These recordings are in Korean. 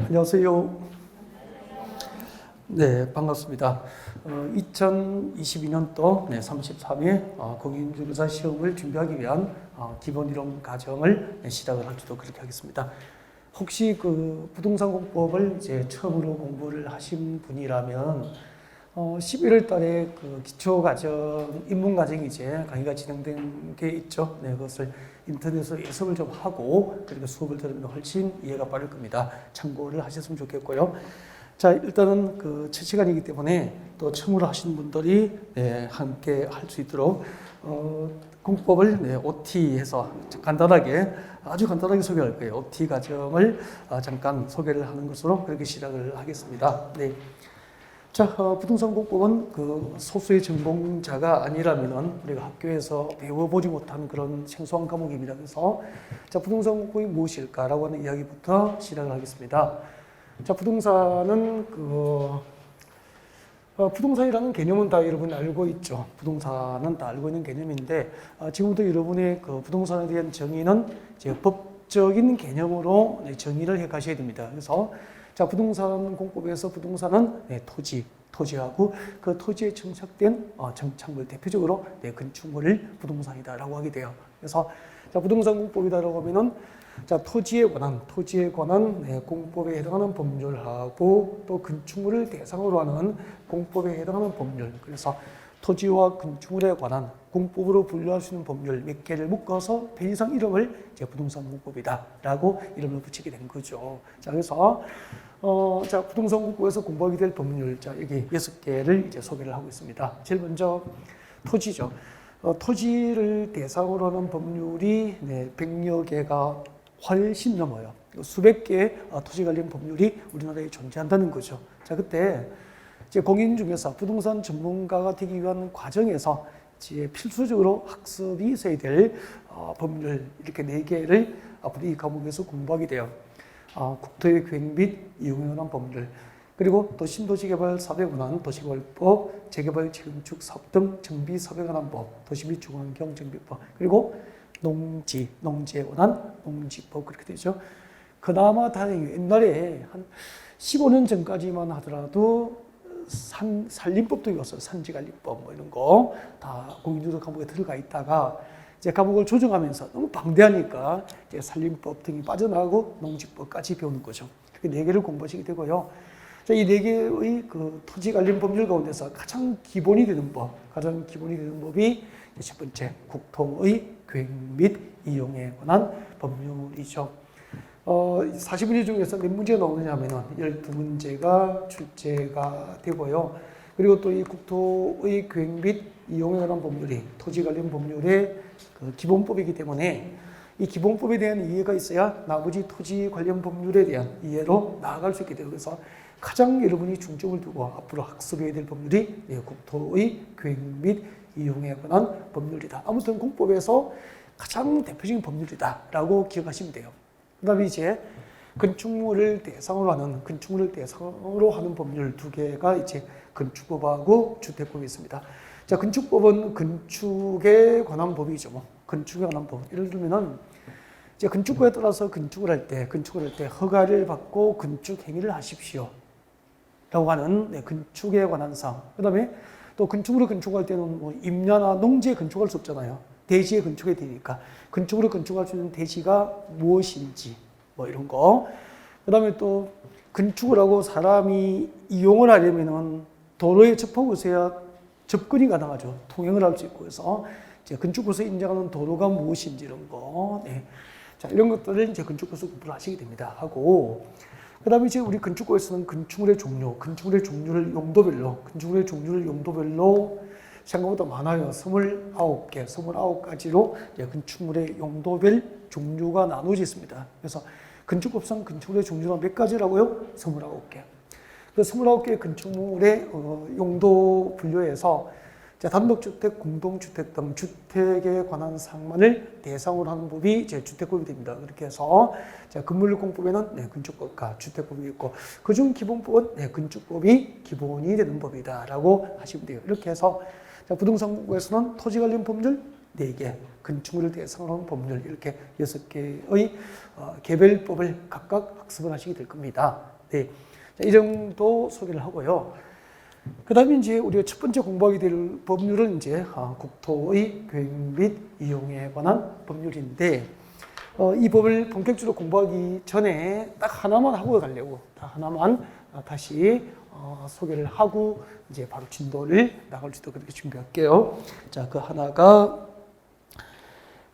안녕하세요. 네, 반갑습니다. 2022년도 33회 공인중개사 시험을 준비하기 위한 기본 이론 과정을 시작을 할지도 그렇게 하겠습니다. 혹시 그 부동산 공법을 이제 처음으로 공부를 하신 분이라면 11월 달에 그 기초 과정, 입문 과정이 이제 강의가 진행된 게 있죠. 네, 그것을 인터넷에서 예습을 좀 하고 그리고 수업을 들으면 훨씬 이해가 빠를 겁니다. 참고를 하셨으면 좋겠고요. 자, 일단은 그 첫 시간이기 때문에 또 처음으로 하시는 분들이 함께 할 수 있도록 공법을 OT해서 간단하게 아주 간단하게 소개할 거예요. OT 과정을 잠깐 소개를 하는 것으로 그렇게 시작을 하겠습니다. 네. 자, 부동산 공법은 그 소수의 전공자가 아니라면은 우리가 학교에서 배워보지 못한 그런 생소한 과목입니다. 그래서 자, 부동산 공법이 무엇일까라고 하는 이야기부터 시작을 하겠습니다. 자, 부동산은 부동산이라는 개념은 다 여러분 알고 있죠. 부동산은 다 알고 있는 개념인데 지금부터 여러분의 그 부동산에 대한 정의는 이제 법적인 개념으로 정의를 해 가셔야 됩니다. 그래서 자, 부동산 공법에서 부동산은 토지하고 그 토지에 정착된 정착물, 대표적으로 건축물을 부동산이다라고 하게 돼요. 그래서 자, 부동산 공법이다라고 하면은 자, 토지에 관한 공법에 해당하는 법률하고 또 건축물을 대상으로 하는 공법에 해당하는 법률. 그래서 토지와 건축물에 관한 공법으로 분류할 수 있는 법률 몇 개를 묶어서 편의상 이름을 이제 부동산 공법이다라고 이름을 붙이게 된 거죠. 자, 그래서 자, 부동산 공법에서 공부하게 될 법률, 자, 여기 6개를 이제 소개를 하고 있습니다. 제일 먼저 토지죠. 토지를 대상으로 하는 법률이 100여 개가 훨씬 넘어요. 수백 개의 토지 관련 법률이 우리나라에 존재한다는 거죠. 자, 그때 이제 공인중개사, 부동산 전문가가 되기 위한 과정에서 이제 필수적으로 학습이 있어야 될 법률 이렇게 4개를 앞으로 이 과목에서 공부하게 돼요. 국토의 계획 및 이용에 관한 법률, 그리고 또 신도시개발 사업에 관한 도시개발법, 재개발 재건축 사업 등 정비 사업에 관한 법, 도시 및 주거환경 정비법, 그리고 농지에 관한 농지법 그렇게 되죠. 그나마 다행히 옛날에 한 15년 전까지만 하더라도 산림법도 있었어요. 산지관리법 뭐 이런 거 다 공인중개사 과목에 들어가 있다가 이제 과목을 조정하면서 너무 방대하니까 이제 산림법 등이 빠져나가고 농지법까지 배우는 거죠. 그렇게 4개를 공부하시게 되고요. 자, 이 4개의 그 토지 관련 법률 가운데서 가장 기본이 되는 법이 첫 번째 국토의 계획 및 이용에 관한 법률이죠. 40문제 중에서 몇 문제가 나오느냐 하면은 12문제가 출제가 되고요. 그리고 또 이 국토의 계획 및 이용에 관한 법률이 토지 관련 법률의 그 기본법이기 때문에 이 기본법에 대한 이해가 있어야 나머지 토지 관련 법률에 대한 이해로 나아갈 수 있게 돼요. 그래서 가장 여러분이 중점을 두고 앞으로 학습해야 될 법률이 국토의 계획 및 이용에 관한 법률이다. 아무튼 공법에서 가장 대표적인 법률이다라고 기억하시면 돼요. 그다음에 이제 건축물을 대상으로 하는 법률 2개가 이제 건축법하고 주택법이 있습니다. 자, 건축법은 건축에 관한 법이죠. 건축에 관한 법. 예를 들면은 이제 건축법에 따라서 건축을 할 때 허가를 받고 건축 행위를 하십시오. 라고 하는 건축에 관한 사항. 그다음에 또 건축으로 건축할 때는 뭐 임야나 농지에 건축할 수 없잖아요. 대지에 건축해야 되니까 건축으로 건축할 수 있는 대지가 무엇인지 뭐 이런 거. 그다음에 또 건축을 하고 사람이 이용을 하려면은 도로에 접하고 있어야 접근이 가능하죠. 통행을 할 수 있고 해서 이제 건축부에서 인정하는 도로가 무엇인지 이런 거. 자, 이런 것들을 이제 건축부에서 공부를 하시게 됩니다. 하고 그다음에 이제 우리 건축법에서는 건축물의 종류를 용도별로 생각보다 많아요. 29가지로 건축물의 용도별 종류가 나누어져 있습니다. 그래서 건축법상 건축물의 종류가 몇 가지라고요? 29개. 그 29개의 건축물의 용도 분류에서 단독주택, 공동주택 등 주택에 관한 사항만을 대상으로 하는 법이 이제 주택법이 됩니다. 그렇게 해서 건물공법에는 건축법과 주택법이 있고 그중 기본법은 건축법이 기본이 되는 법이다라고 하시면 돼요. 이렇게 해서 부동산 공법에서는 토지 관련 법률 4개, 건축물을 대상으로 하는 법률 이렇게 6개의 개별법을 각각 학습을 하시게 될 겁니다. 네. 자, 이 정도 소개를 하고요. 그 다음에 이제 우리가 첫 번째 공부하게 될 법률은 이제 국토의 계획 및 이용에 관한 법률인데, 이 법을 본격적으로 공부하기 전에 딱 하나만 하고 가려고, 딱 하나만 다시 소개를 하고 이제 바로 진도를 나갈 수 있도록 그렇게 준비할게요. 자, 그 하나가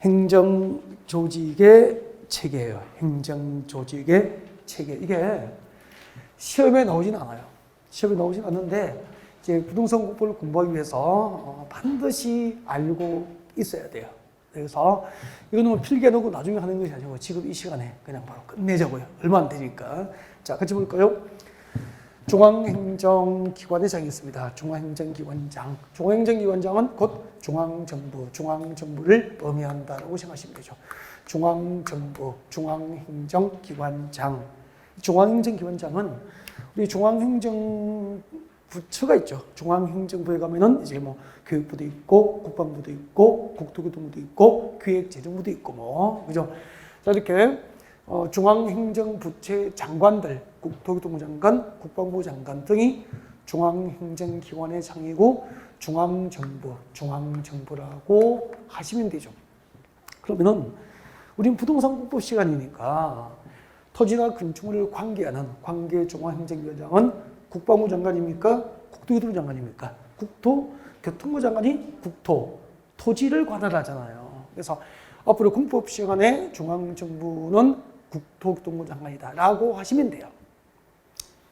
행정조직의 체계예요. 행정조직의 체계. 이게 시험에 나오진 않아요. 시험에 나오진 않는데 이제 부동산 국보를 공부하기 위해서 반드시 알고 있어야 돼요. 그래서 이거는 뭐 필기해 놓고 나중에 하는 것이 아니고 지금 이 시간에 그냥 바로 끝내자고요. 얼마 안 되니까. 자, 같이 볼까요? 중앙행정기관의 장이 있습니다. 중앙행정기관장. 중앙행정기관장은 곧 중앙정부를 의미한다라고 생각하시면 되죠. 중앙정부, 중앙행정기관장. 중앙행정기관장은 우리 중앙행정부처가 있죠. 중앙행정부에 가면은 이제 뭐 교육부도 있고, 국방부도 있고, 국토교통부도 있고, 기획재정부도 있고, 뭐 그죠? 자, 이렇게 중앙행정부처의 장관들, 국토교통부 장관, 국방부 장관 등이 중앙행정기관의 장이고 중앙정부라고 하시면 되죠. 그러면은 우린 부동산 국보 시간이니까 토지나 건축물을 관계하는 관계 중앙행정기관장은 국방부 장관입니까? 국토교통부 장관입니까? 국토교통부 장관이 토지를 관할하잖아요. 그래서 앞으로 공법 시간에 중앙정부는 국토교통부 장관이다라고 하시면 돼요.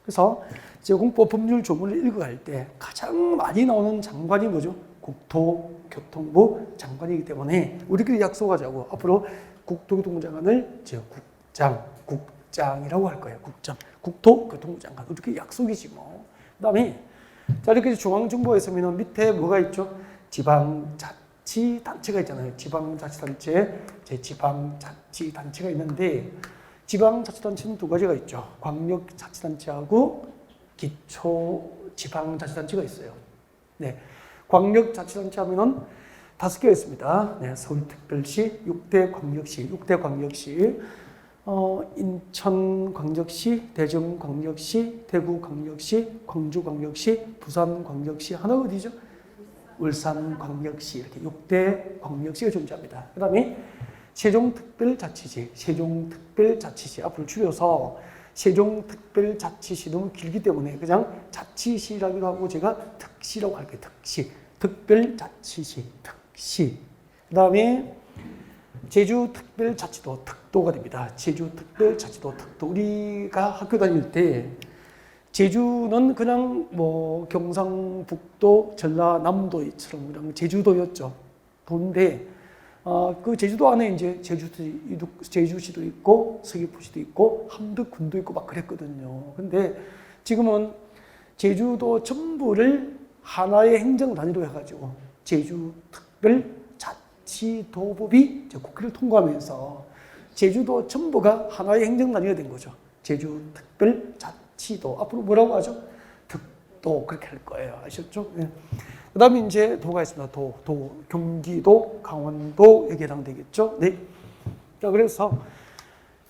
그래서 제가 공법 법률 조문을 읽어갈 때 가장 많이 나오는 장관이 뭐죠? 국토교통부 장관이기 때문에 우리끼리 약속하자고 앞으로 국토교통부 장관을 국장이라고 할 거예요. 국토교통부 장관. 이렇게 약속이지 뭐. 그다음에 자, 이렇게 중앙정부가 있으면 밑에 뭐가 있죠? 지방자치단체가 있잖아요. 지방자치단체, 지방자치단체가 있는데 지방자치단체는 두 가지가 있죠. 광역자치단체하고 기초지방자치단체가 있어요. 네, 광역자치단체 하면은 5개가 있습니다. 네, 서울특별시, 6대 광역시, 인천광역시, 대전광역시, 대구광역시, 광주광역시, 부산광역시, 하나 어디죠? 울산광역시, 이렇게 6대 광역시가 존재합니다. 그 다음에 세종특별자치시, 앞으로 줄여서 세종특별자치시 너무 길기 때문에 그냥 자치시라기도 하고 제가 특시라고 할게요. 특별자치시, 특시. 그 다음에 제주특별자치도, 특도가 됩니다. 제주특별자치도, 특도. 우리가 학교 다닐 때 제주는 그냥 뭐 경상북도, 전라남도처럼 그냥 제주도였죠. 도인데 그 제주도 안에 이제 제주시도 있고 서귀포시도 있고 함덕군도 있고 막 그랬거든요. 근데 지금은 제주도 전부를 하나의 행정 단위로 해가지고 제주특별자치도법이 국회를 통과하면서 제주도 전부가 하나의 행정 단위가 된 거죠. 제주특별자치도 앞으로 뭐라고 하죠? 특도 그렇게 할 거예요. 아셨죠? 네. 그 다음에 이제 도가 있습니다. 경기도, 강원도 여기에 해당되겠죠. 네. 자, 그래서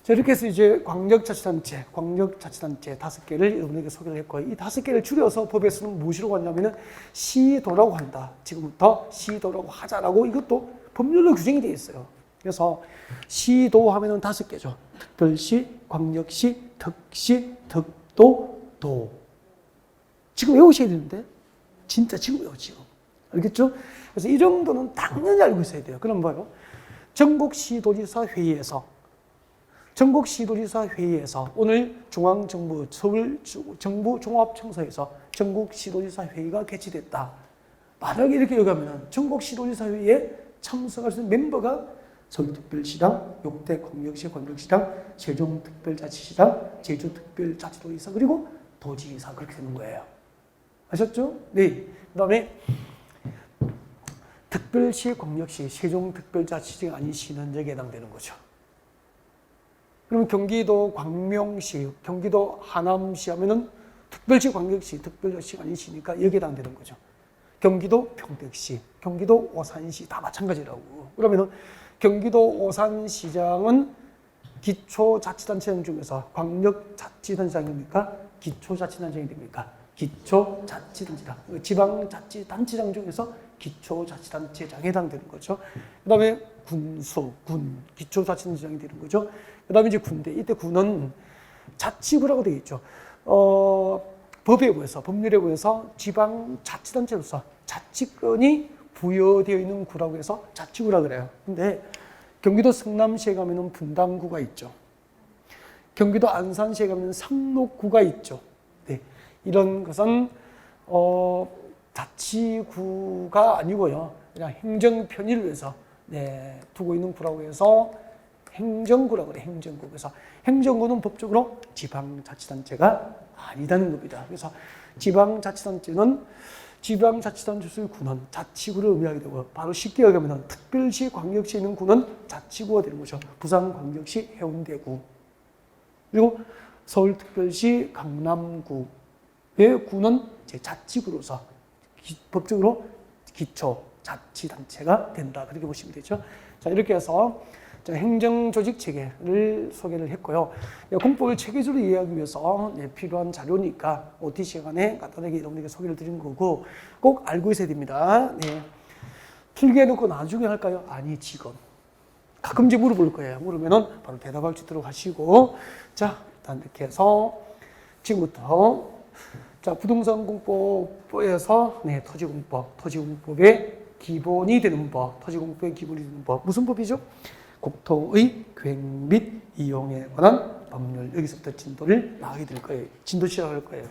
이렇게 해서 이제 광역자치단체 5개를 여러분에게 소개를 했고, 이 5개를 줄여서 법에서는 무엇이라고 하냐면은 시도라고 한다. 지금부터 시도라고 하자라고 이것도 법률로 규정이 되어 있어요. 그래서 시도 하면은 5개죠. 특별시, 광역시, 특시, 특도, 도. 지금 외우셔야 되는데. 진짜 지금 외우지요. 알겠죠? 그래서 이 정도는 당연히 알고 있어야 돼요. 그럼 뭐예요? 전국시도지사 회의에서 오늘 중앙정부 서울정부종합청사에서 전국시도지사 회의가 개최됐다. 만약에 이렇게 얘기하면 전국시도지사 회의에 참석할 수 있는 멤버가 서울특별시당, 6대 광역시당, 세종특별자치시당, 제주특별자치도지사 그리고 도지사 그렇게 되는 거예요. 아셨죠? 네. 그 다음에 특별시, 광역시, 세종특별자치시가 아닌 시는 여기에 해당되는 거죠. 그럼 경기도 광명시, 경기도 하남시 하면은 특별시, 광역시, 특별자치시가 아닌 시니까 여기에 해당되는 거죠. 경기도 평택시, 경기도 오산시 다 마찬가지라고. 그러면은 경기도 오산시장은 기초자치단체장 중에서 광역자치단체장입니까? 기초자치단체장이 됩니까? 기초자치단체장. 지방자치단체장 중에서 기초자치단체장에 해당되는 거죠. 그 다음에 군, 기초자치단체장이 되는 거죠. 그 다음에 이제 군대. 이때 군은 자치구라고 되어 있죠. 법에 의해서, 법률에 의해서 지방자치단체로서 자치권이 부여되어 있는 구라고 해서 자치구라 그래요. 근데 경기도 성남시에 가면은 분당구가 있죠. 경기도 안산시에 가면 상록구가 있죠. 네. 이런 것은, 자치구가 아니고요. 그냥 행정 편의를 위해서, 네, 두고 있는 구라고 해서 행정구라고 그래요. 행정구. 그래서 행정구는 법적으로 지방자치단체가 아니다는 겁니다. 그래서 지방자치단체는 지방자치단체의 구는 자치구를 의미하게 되고, 바로 쉽게 얘기하면 특별시, 광역시에 있는 구는 자치구가 되는 거죠. 부산광역시 해운대구. 그리고 서울특별시 강남구의 구는 이제 자치구로서 법적으로 기초자치단체가 된다. 그렇게 보시면 되죠. 자, 이렇게 해서 행정조직 체계를 소개를 했고요. 공법을 체계적으로 이해하기 위해서 필요한 자료니까 OT 시간에 간단하게 여러분에게 소개를 드린 거고, 꼭 알고 있어야 됩니다. 네. 필기해놓고 나중에 할까요? 아니, 지금. 가끔 이제 물어볼 거예요. 물으면은 바로 대답할 수 있도록 하시고, 자, 일단 이렇게 해서 지금부터 자, 부동산 공법에서 네, 토지공법의 기본이 되는 법, 토지공법의 기본이 되는 법. 무슨 법이죠? 국토의 계획 및 이용에 관한 법률. 여기서부터 진도를 나가게 될 거예요. 진도 시작할 거예요.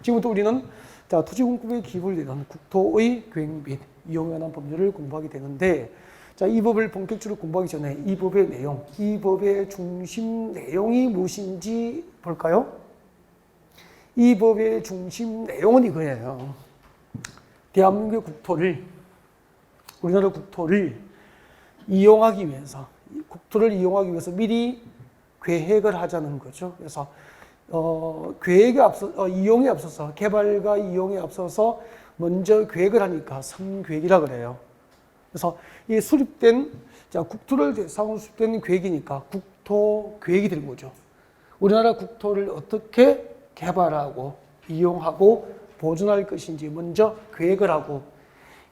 지금부터 우리는 자, 토지공법의 기본이 되는 국토의 계획 및 이용에 관한 법률을 공부하게 되는데, 자, 이 법을 본격적으로 공부하기 전에 이 법의 내용, 이 법의 중심 내용이 무엇인지 볼까요? 이 법의 중심 내용은 이거예요. 대한민국의 국토를, 우리나라 국토를 이용하기 위해서, 국토를 이용하기 위해서 미리 계획을 하자는 거죠. 그래서 계획에 앞서 이용에 앞서서, 개발과 이용에 앞서서 먼저 계획을 하니까 선계획이라 그래요. 그래서 이 수립된, 자, 국토를 대상으로 수립된 계획이니까 국토 계획이 되는 거죠. 우리나라 국토를 어떻게 개발하고 이용하고 보존할 것인지 먼저 계획을 하고,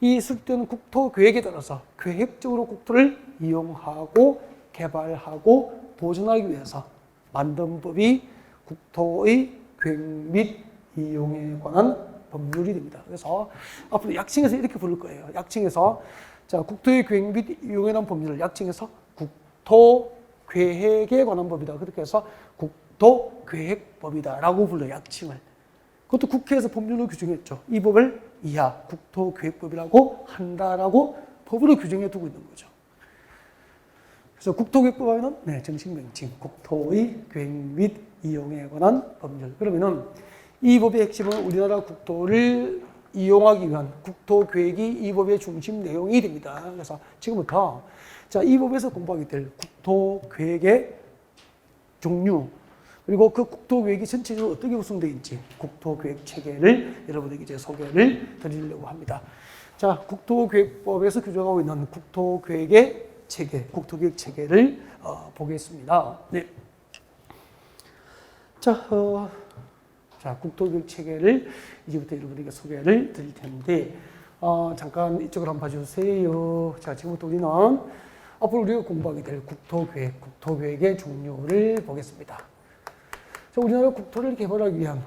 이 수립된 국토 계획에 따라서 계획적으로 국토를 이용하고 개발하고 보존하기 위해서 만든 법이 국토의 계획 및 이용에 관한 법률이 됩니다. 그래서 앞으로 약칭해서 이렇게 부를 거예요. 약칭해서, 자, 국토의 계획 및 이용에 관한 법률을 약칭해서 국토 계획에 관한 법이다. 그렇게 해서 국토계획법이다 라고 불러요. 약칭을. 그것도 국회에서 법률로 규정했죠. 이 법을 이하 국토계획법이라고 한다라고 법으로 규정해 두고 있는 거죠. 그래서 국토계획법 하면은 네, 정식 명칭 국토의 계획 및 이용에 관한 법률. 그러면은 이 법의 핵심은 우리나라 국토를 이용하기 위한 국토계획이 이 법의 중심 내용이 됩니다. 그래서 지금부터 자, 이 법에서 공부하게 될 국토계획의 종류, 그리고 그 국토계획이 전체적으로 어떻게 구성되어 있는지 국토계획 체계를 여러분에게 이제 소개를 드리려고 합니다. 자, 국토계획법에서 규정하고 있는 국토계획의 체계, 국토계획 체계를 보겠습니다. 네. 자, 국토계획 체계를 이제부터 여러분에게 소개를 드릴 텐데, 잠깐 이쪽으로 한번 봐주세요. 자, 지금부터 우리는 앞으로 우리가 공부하게 될 국토계획, 국토계획의 종류를 보겠습니다. 자, 우리나라 국토를 개발하기 위한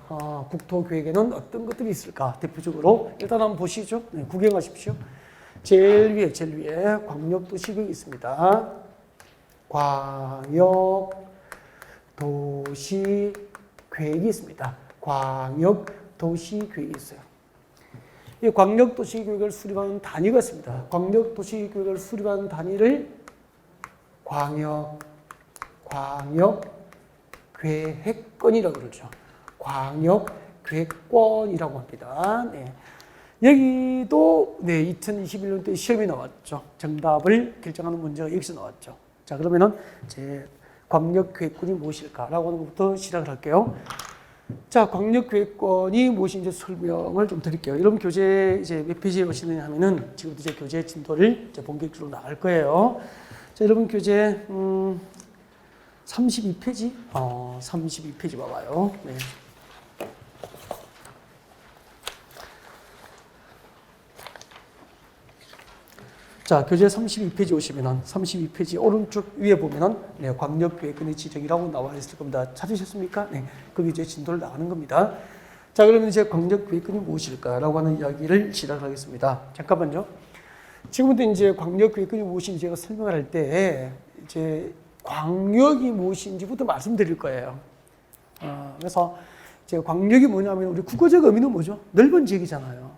국토계획에는 어떤 것들이 있을까? 대표적으로 일단 한번 보시죠. 네, 구경하십시오. 제일 위에 광역도시계획이 있습니다. 광역도시계획이 있습니다. 광역도시계획이 있어요. 이 광역도시계획을 수립하는 단위가 있습니다. 광역도시계획을 수립하는 단위를 광역계획권이라고 그러죠. 광역계획권이라고 합니다. 네. 여기도 네, 2021년도에 시험이 나왔죠. 정답을 결정하는 문제가 여기서 나왔죠. 자, 그러면은 제 광역계획권이 무엇일까라고 하는 것부터 시작을 할게요. 자, 광역계획권이 무엇인지 설명을 좀 드릴게요. 여러분 교재 이제 몇 페이지에 오시느냐 하면은 지금부터 이제 교재 진도를 이제 본격적으로 나갈 거예요. 자, 여러분 교재 32페이지? 32페이지 봐봐요. 네. 자, 교재 32페이지 오시면은 32페이지 오른쪽 위에 보면은 네, 광역계획의 지정이라고 나와 있을 겁니다. 찾으셨습니까? 네, 거기 이제 진도를 나가는 겁니다. 자, 그러면 이제 광역계획이 무엇일까라고 하는 이야기를 시작하겠습니다. 잠깐만요. 지금부터 이제 광역계획이 무엇인지 제가 설명을 할 때 이제 광역이 무엇인지부터 말씀드릴 거예요. 그래서 이제 광역이 뭐냐면 우리 국어적 의미는 뭐죠? 넓은 지역이잖아요.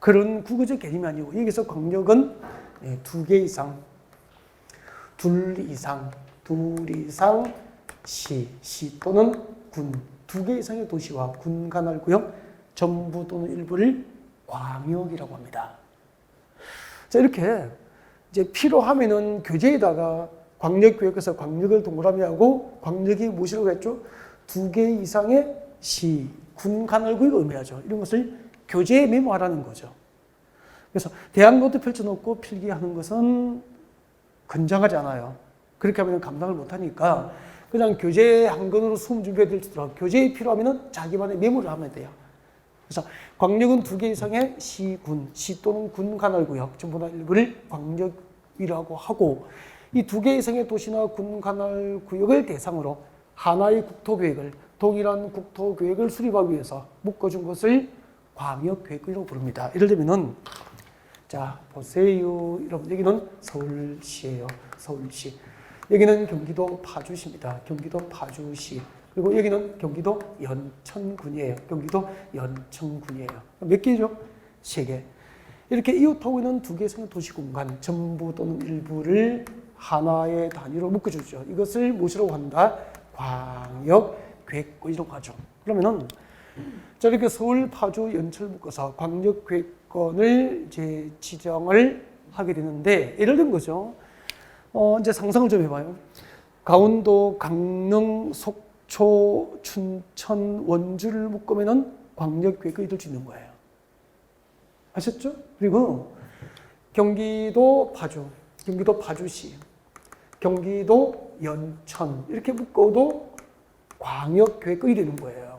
그런 국어적 개념이 아니고 여기서 광역은 네, 2개 이상, 둘 이상 시 또는 군, 2개 이상의 도시와 군 관할 구역 전부 또는 일부를 광역이라고 합니다. 자, 이렇게 이제 필요하면은 교재에다가 광역구역에서 광역을 동그라미 하고 광역이 무엇이라고 했죠? 2개 이상의 시, 군 관할 구역을 의미하죠. 이런 것을 교재에 메모하라는 거죠. 그래서 대학 노트 펼쳐놓고 필기하는 것은 건장하지 않아요. 그렇게 하면 감당을 못하니까 그냥 교재 한 권으로 수험 준비해 들수록 교재에 필요하면 자기만의 메모를 하면 돼요. 그래서 광역은 2개 이상의 시 또는 군 관할 구역 전부나 일부를 광역이라고 하고 이 2개 이상의 도시나 군 관할 구역을 대상으로 하나의 국토계획을 동일한 국토계획을 수립하기 위해서 묶어준 것을 광역계획이라고 부릅니다. 예를 들면은 자, 보세요. 여러분, 여기는 서울시예요. 서울시. 여기는 경기도 파주시입니다. 경기도 파주시. 그리고 여기는 경기도 연천군이에요. 경기도 연천군이에요. 몇 개죠? 3개. 이렇게 이웃하고 있는 2개 이상의 도시공간 전부 또는 일부를 하나의 단위로 묶어주죠. 이것을 무엇이라고 한다? 광역계획권이라고 하죠. 그러면은 자, 이렇게 서울, 파주, 연천을 묶어서 광역계획권을 이제 지정을 하게 되는데 예를 든 거죠. 이제 상상을 좀 해봐요. 강원도, 강릉, 속초, 춘천, 원주를 묶으면은 광역계획이 될 수 있는 거예요. 아셨죠? 그리고 경기도 파주, 경기도 파주시, 경기도 연천 이렇게 묶어도 광역계획이 되는 거예요.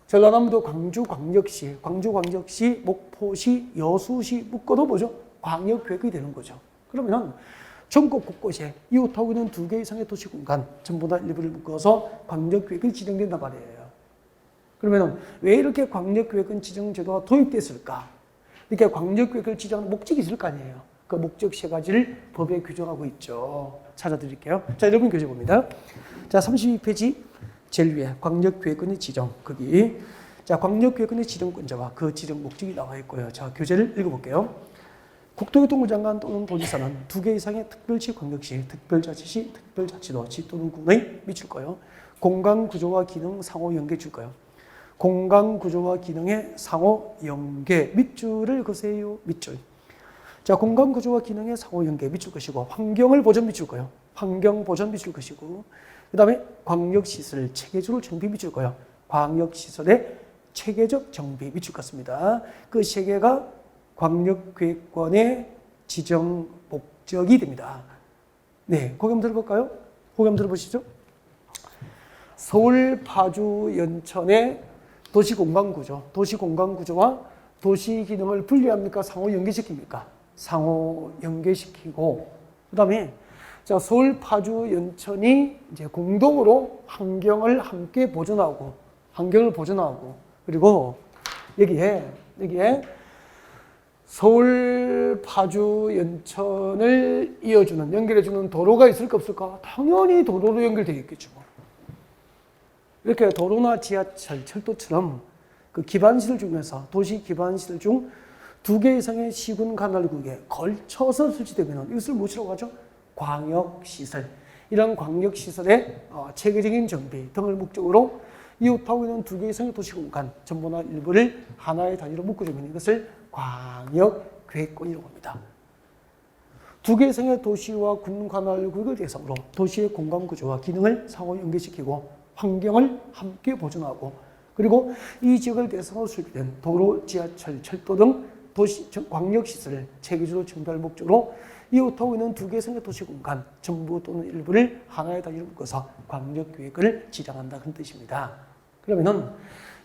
전라남도 광주광역시, 광주광역시, 목포시, 여수시 묶어도 뭐죠? 광역계획이 되는 거죠. 그러면 전국 곳곳에 이웃하고 있는 2개 이상의 도시공간 전부 다 일부를 묶어서 광역계획이 지정된단 말이에요. 그러면 왜 이렇게 광역계획은 지정제도가 도입됐을까? 이렇게 광역계획을 지정하는 목적이 있을 거 아니에요. 그 목적 3가지를 법에 규정하고 있죠. 찾아드릴게요. 자, 여러분 교재 봅니다. 자, 32페이지 제일 위에 광역계획권의 지정, 거기. 자, 광역계획권의 지정권자와 그 지정 목적이 나와 있고요. 자, 교재를 읽어볼게요. 국토교통부 장관 또는 도지사는 2개 이상의 특별시, 광역시, 특별자치시, 특별자치도, 지 또는 군에 미칠 거예요. 공간구조와 기능 상호 연계 줄 거예요. 공간구조와 기능의 상호 연계, 밑줄을 그으세요. 밑줄. 자, 공간구조와 기능의 상호 연계 미칠 것이고 환경을 보전 미칠 거예요. 환경 보전 미칠 것이고 그 다음에 광역시설 체계적으로 정비 미칠 거예요. 광역시설의 체계적 정비 미칠 것 같습니다. 그 3개가 광역계획권의 지정 목적이 됩니다. 네, 고개 한번 들어볼까요? 고개 한번 들어보시죠. 서울, 파주, 연천의 도시공간구조, 도시공간구조와 도시기능을 분리합니까? 상호 연계시킵니까? 상호 연계시키고 그 다음에 자, 서울, 파주, 연천이 이제 공동으로 환경을 함께 보존하고 그리고 여기에 서울, 파주, 연천을 이어주는 연결해주는 도로가 있을까 없을까? 당연히 도로로 연결되어 있겠죠. 이렇게 도로나 지하철, 철도처럼 그 기반시설 중에서 도시 기반시설 중 2개 이상의 시군 관할구역에 걸쳐서 설치되면 이것을 무엇이라고 하죠? 광역시설. 이런 광역시설의 체계적인 정비 등을 목적으로 이웃하고 있는 2개 이상의 도시공간 전부나 일부를 하나의 단위로 묶어주면 이것을 광역계획권이라고 합니다. 2개 이상의 도시와 군 관할구역을 대상으로 도시의 공간구조와 기능을 상호 연계시키고 환경을 함께 보존하고 그리고 이 지역을 대상으로 설계된 도로, 지하철, 철도 등 도시 광역시설을 체계적으로 정비할 목적으로 이웃하고 있는 두 개의 생활 도시 공간 전부 또는 일부를 하나의 단위로 묶어서 광역계획을 지정한다 그런 뜻입니다. 그러면은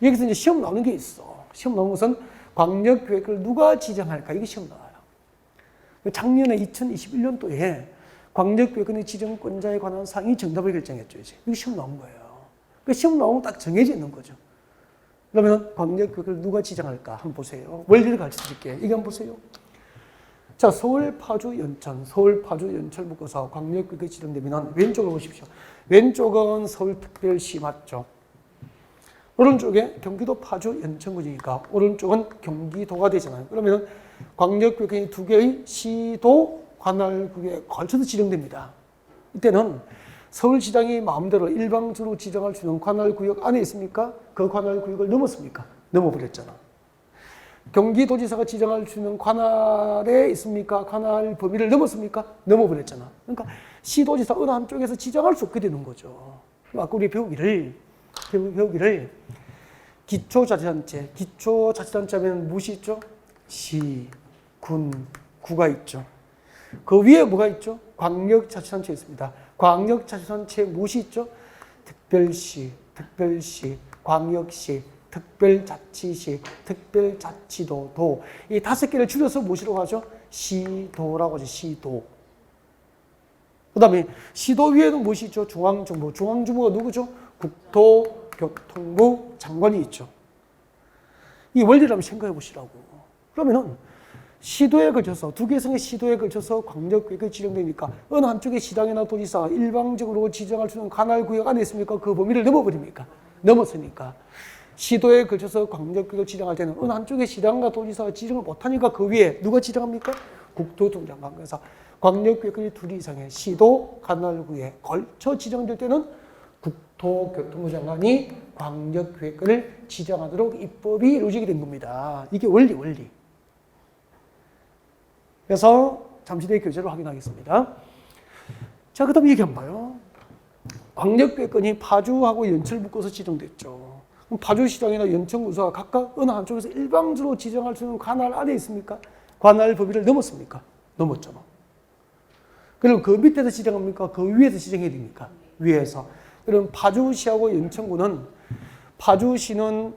여기서 이제 시험 나오는 게 있어. 시험 나오는 것은 광역계획을 누가 지정할까? 이게 시험 나와요. 작년에 2021년도에 광역계획의 지정권자에 관한 사항이 정답을 결정했죠. 이제 이게 시험 나온 거예요. 그 시험 나오면 딱 정해져 있는 거죠. 그러면 광역계획을 누가 지정할까? 한번 보세요. 원리를 가르쳐 드릴게요. 이거 한번 보세요. 자, 서울, 파주, 연천, 서울, 파주, 연천 묶어서 광역계획이 지정되면 왼쪽을 보십시오. 왼쪽은 서울특별시 맞죠? 오른쪽에 경기도 파주, 연천군이니까 오른쪽은 경기도가 되잖아요. 그러면 광역계획이 두 개의 시도 관할구에 걸쳐서 지정됩니다. 이때는 서울시장이 마음대로 일방적으로 지정할 수 있는 관할구역 안에 있습니까? 그 관할구역을 넘었습니까? 넘어버렸잖아. 경기도지사가 지정할 수 있는 관할에 있습니까? 관할 범위를 넘었습니까? 넘어버렸잖아. 그러니까 시도지사 어느 한쪽에서 지정할 수 없게 되는 거죠. 아까 우리 배우기를 기초자치단체, 기초자치단체하면 무엇이 있죠? 시, 군, 구가 있죠. 그 위에 뭐가 있죠? 광역자치단체 있습니다. 광역자치단체에 무엇이 있죠? 특별시, 광역시, 특별자치시, 특별자치도, 도. 이 5개를 줄여서 무엇이라고 하죠? 시도라고 하죠. 시도. 그 다음에 시도 위에는 무엇이 있죠? 중앙정부. 중앙정부가 누구죠? 국토교통부 장관이 있죠. 이 원리를 한번 생각해 보시라고. 그러면은 시도에 걸쳐서 두 개의 시도에 걸쳐서 광역계획이 지정되니까 어느 한쪽의 시당이나 도지사가 일방적으로 지정할 수 있는 관할구역 안에 있습니까? 그 범위를 넘어버립니까? 넘었으니까. 시도에 걸쳐서 광역계획을 지정할 때는 어느 한쪽의 시당과 도지사가 지정을 못하니까 그 위에 누가 지정합니까? 국토교통장관. 그래서 광역계획이 둘 이상의 시도 관할구에 걸쳐 지정될 때는 국토교통부 장관이 광역계획을 지정하도록 입법이 이루어지게 된 겁니다. 이게 원리. 그래서 잠시 뒤에 교재로 확인하겠습니다. 자, 그 다음에 얘기 한번 봐요. 광역계획권이 파주하고 연천을 묶어서 지정됐죠. 그럼 파주시장이나 연천구가 각각 어느 한쪽에서 일방적으로 지정할 수 있는 관할 안에 있습니까? 관할 범위를 넘었습니까? 넘었잖아. 그럼 그 밑에서 지정합니까? 그 위에서 지정해야 됩니까? 위에서. 그럼 파주시하고 연천구는 파주시는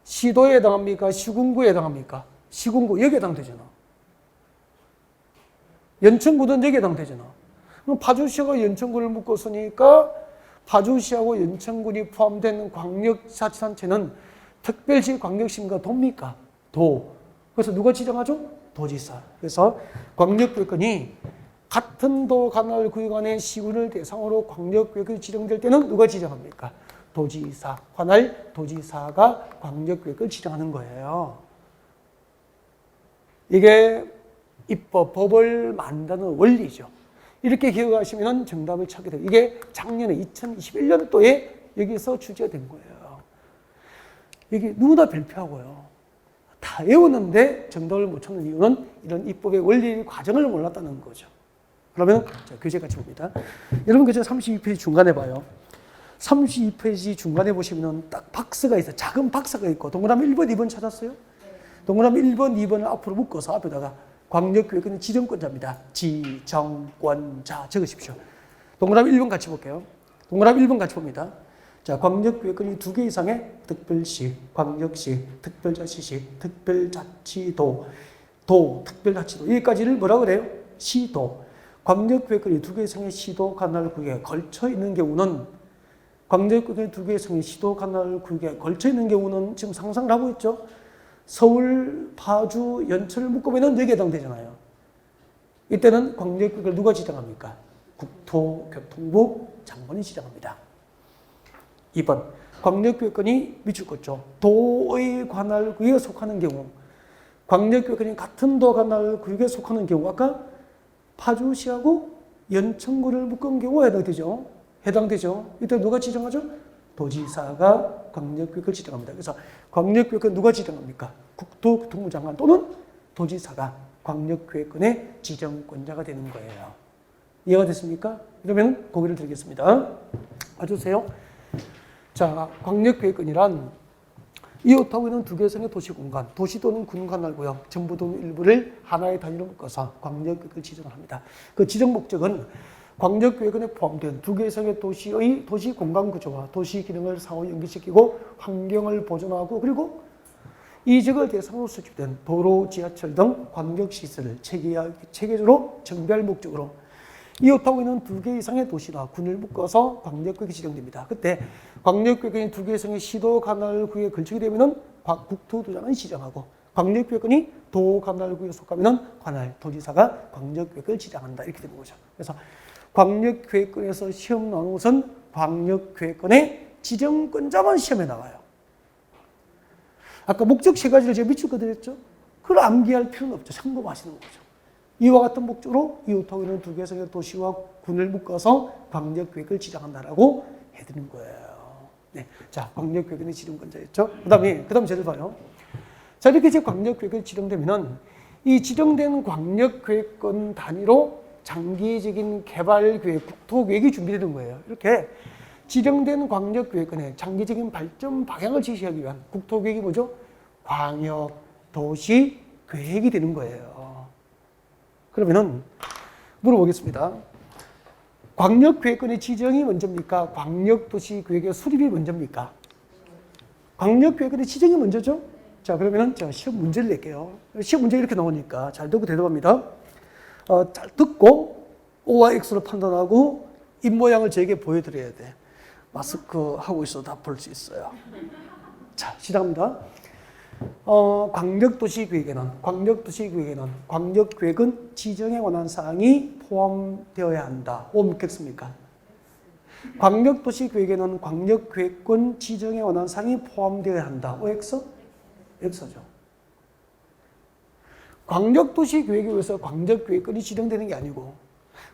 시도에 해당합니까? 시군구에 해당합니까? 시군구, 여기에 해당되잖아. 연천구는 여기에 해당되잖아. 그럼 파주시하고 연천구를 묶었으니까 파주시하고 연천군이 포함된 광역자치단체는 특별시 광역시인가 도입니까? 도. 그래서 누가 지정하죠? 도지사. 그래서 광역계획권이 같은 도 관할 구역 안에 시군을 대상으로 광역계획이 지정될 때는 누가 지정합니까? 도지사. 관할 도지사가 광역계획을 지정하는 거예요. 이게 입법, 법을 만드는 원리죠. 이렇게 기억하시면 정답을 찾게 돼요. 이게 작년에 2021년도에 여기서 주제된 거예요. 이게 누구나 발표하고요. 다 외우는데 정답을 못 찾는 이유는 이런 입법의 원리 과정을 몰랐다는 거죠. 그러면 자, 교재 같이 봅니다. 여러분 교재 32페이지 중간에 봐요. 32페이지 중간에 보시면 딱 박스가 있어요. 작은 박스가 있고 동그라미 1번, 2번 찾았어요? 동그라미 1번, 2번을 앞으로 묶어서 앞에다가 광역계획은 지정권자입니다. 지정권자 적으십시오. 동그라미 1번 같이 볼게요. 동그라미 1번 같이 봅니다. 자, 광역계획은 2개 이상의 특별시, 광역시, 특별자치시, 특별자치도, 도, 특별자치도 여기까지를 뭐라 그래요? 시도. 광역계획이 2개 이상의 시도 관할구역에 걸쳐 있는 경우는 광역계획이 2개 이상의 시도 관할구역에 걸쳐 있는 경우는 지금 상상을 하고 있죠. 서울, 파주, 연천을 묶으면 여기에 해당되잖아요. 이때는 광역계획을 누가 지정합니까? 국토교통부 장관이 지정합니다. 2번, 광역계획권이 밑줄 긋죠. 도의 관할구역에 속하는 경우, 광역계획권이 같은 도 관할구역에 속하는 경우, 아까 파주시하고 연천구를 묶은 경우가 해당되죠. 이때 누가 지정하죠? 도지사가 광역계획을 지정합니다. 그래서 광역계획은 누가 지정합니까? 국토교통부 장관 또는 도지사가 광역계획권의 지정권자가 되는 거예요. 이해가 됐습니까? 그러면 고개를 들겠습니다. 봐주세요. 자, 광역계획권이란 이웃하고 있는 두 개성의 도시공간, 도시 또는 군관할구역, 정부 또는 일부를 하나의 단위로 묶어서 광역계획을 지정합니다. 그 지정 목적은 광역계획에 포함된 두 개성의 도시의 도시공간 구조와 도시 기능을 상호 연계시키고 환경을 보존하고 그리고 이 지역을 대상으로 수립된 도로, 지하철 등 광역시설을 체계적으로 정비할 목적으로 이웃하고 있는 두 개 이상의 도시나 군을 묶어서 광역계획이 지정됩니다. 그때 광역계획이 두 개 이상의 시도 관할구에 걸치게 되면은 국토부장은 지정하고 광역계획이 도 관할구에 속하면은 관할 도지사가 광역계획을 지정한다 이렇게 되는 거죠. 그래서 광역계획권에서 시험 나오는 것은 광역계획권의 지정권자만 시험에 나와요. 아까 목적 세 가지를 제가 밑줄 그어드렸죠. 그걸 암기할 필요는 없죠. 참고하시는 거죠. 이와 같은 목적으로 이웃하고 있는 두 개성의 도시와 군을 묶어서 광역계획을 지정한다라고 해드린 거예요. 네. 자, 광역계획의 지정권자였죠. 그 다음에 제를 봐요. 자, 이렇게 이제 광역계획을 지정되면은 이 지정된 광역계획권 단위로 장기적인 개발계획, 국토계획이 준비되는 거예요. 이렇게 지정된 광역계획권의 장기적인 발전 방향을 제시하기 위한 국토계획이 뭐죠? 광역, 도시, 계획이 되는 거예요. 그러면은 물어보겠습니다. 광역계획권의 지정이 먼저입니까? 광역도시계획의 수립이 먼저입니까? 광역계획권의 지정이 먼저죠? 자, 그러면은 제가 시험 문제를 낼게요. 시험 문제 이렇게 나오니까 잘 듣고 대답합니다. 잘 듣고 O와 X로 판단하고 입모양을 저에게 보여드려야 돼. 마스크 하고 있어도 다 볼 수 있어요. 자, 시작합니다. 광역도시계획에는 광역계획은 지정에 관한 사항이 포함되어야 한다. O 묻겠습니까? 광역도시계획에는 광역계획권 지정에 관한 사항이 포함되어야 한다. O X? X죠. 광역도시계획에 의해서 광역계획권이 지정되는 게 아니고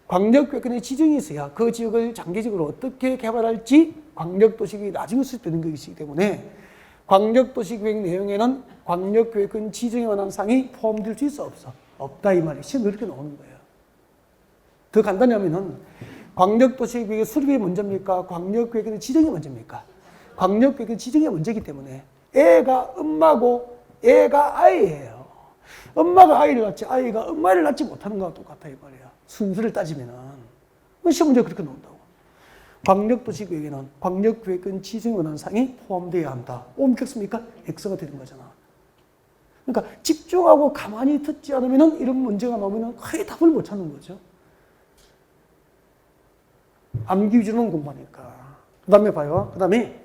광역계획권의 지정이 있어야 그 지역을 장기적으로 어떻게 개발할지 광역도시계획이 나중에 수립되는 것이기 때문에 광역도시계획 내용에는 광역계획권 지정에 관한 사항이 포함될 수 있어 없어? 없다 이 말이에요. 시험에 이렇게 나오는 거예요. 더 간단히 하면은 광역도시계획의 수립이 먼저입니까? 광역계획의 지정이 먼저입니까? 광역계획의 지정이 먼저이기 때문에 애가 엄마고 애가 아이예요. 엄마가 아이를 낳지 아이가 엄마를 낳지 못하는 거와 똑같아 이 말이에요. 순서를 따지면은 시험 문제가 그렇게 나온다고. 광역도시계획에는 광역계획권 지정에 관한 사항이 포함되어야 한다. O 묻겠습니까? X가 되는 거잖아. 그러니까 집중하고 가만히 듣지 않으면 이런 문제가 나오면 거의 답을 못 찾는 거죠. 암기 위주로는 공부하니까. 그 다음에 봐요. 그 다음에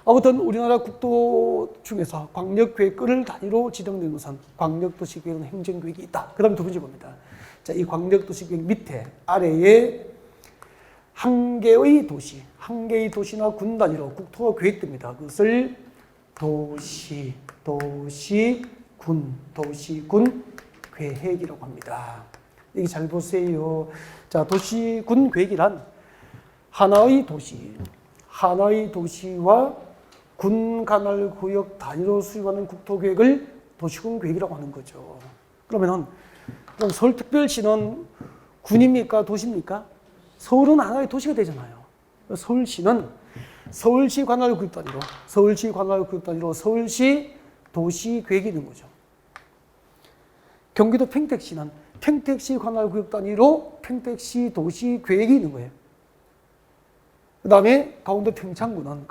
아무튼 우리나라 국도 중에서 광역계획권을 단위로 지정된 것은 광역도시계획은 행정계획이 있다. 그 다음에 두 번째 봅니다. 자, 이 광역도시계획 밑에 아래에 한 개의 도시나 군 단위로 국토가 계획됩니다. 그것을 도시군 계획이라고 합니다. 여기 잘 보세요. 자, 도시군 계획이란 하나의 도시와 군 관할 구역 단위로 수립하는 국토계획을 도시군 계획이라고 하는 거죠. 그러면은 그럼 서울특별시는 군입니까? 도시입니까? 서울은 하나의 도시가 되잖아요. 서울시는 서울시 관할 구역 단위로 서울시 도시 계획이 있는 거죠. 경기도 평택시는 평택시 관할 구역 단위로 평택시 도시 계획이 있는 거예요. 그 다음에 강원도 평창군은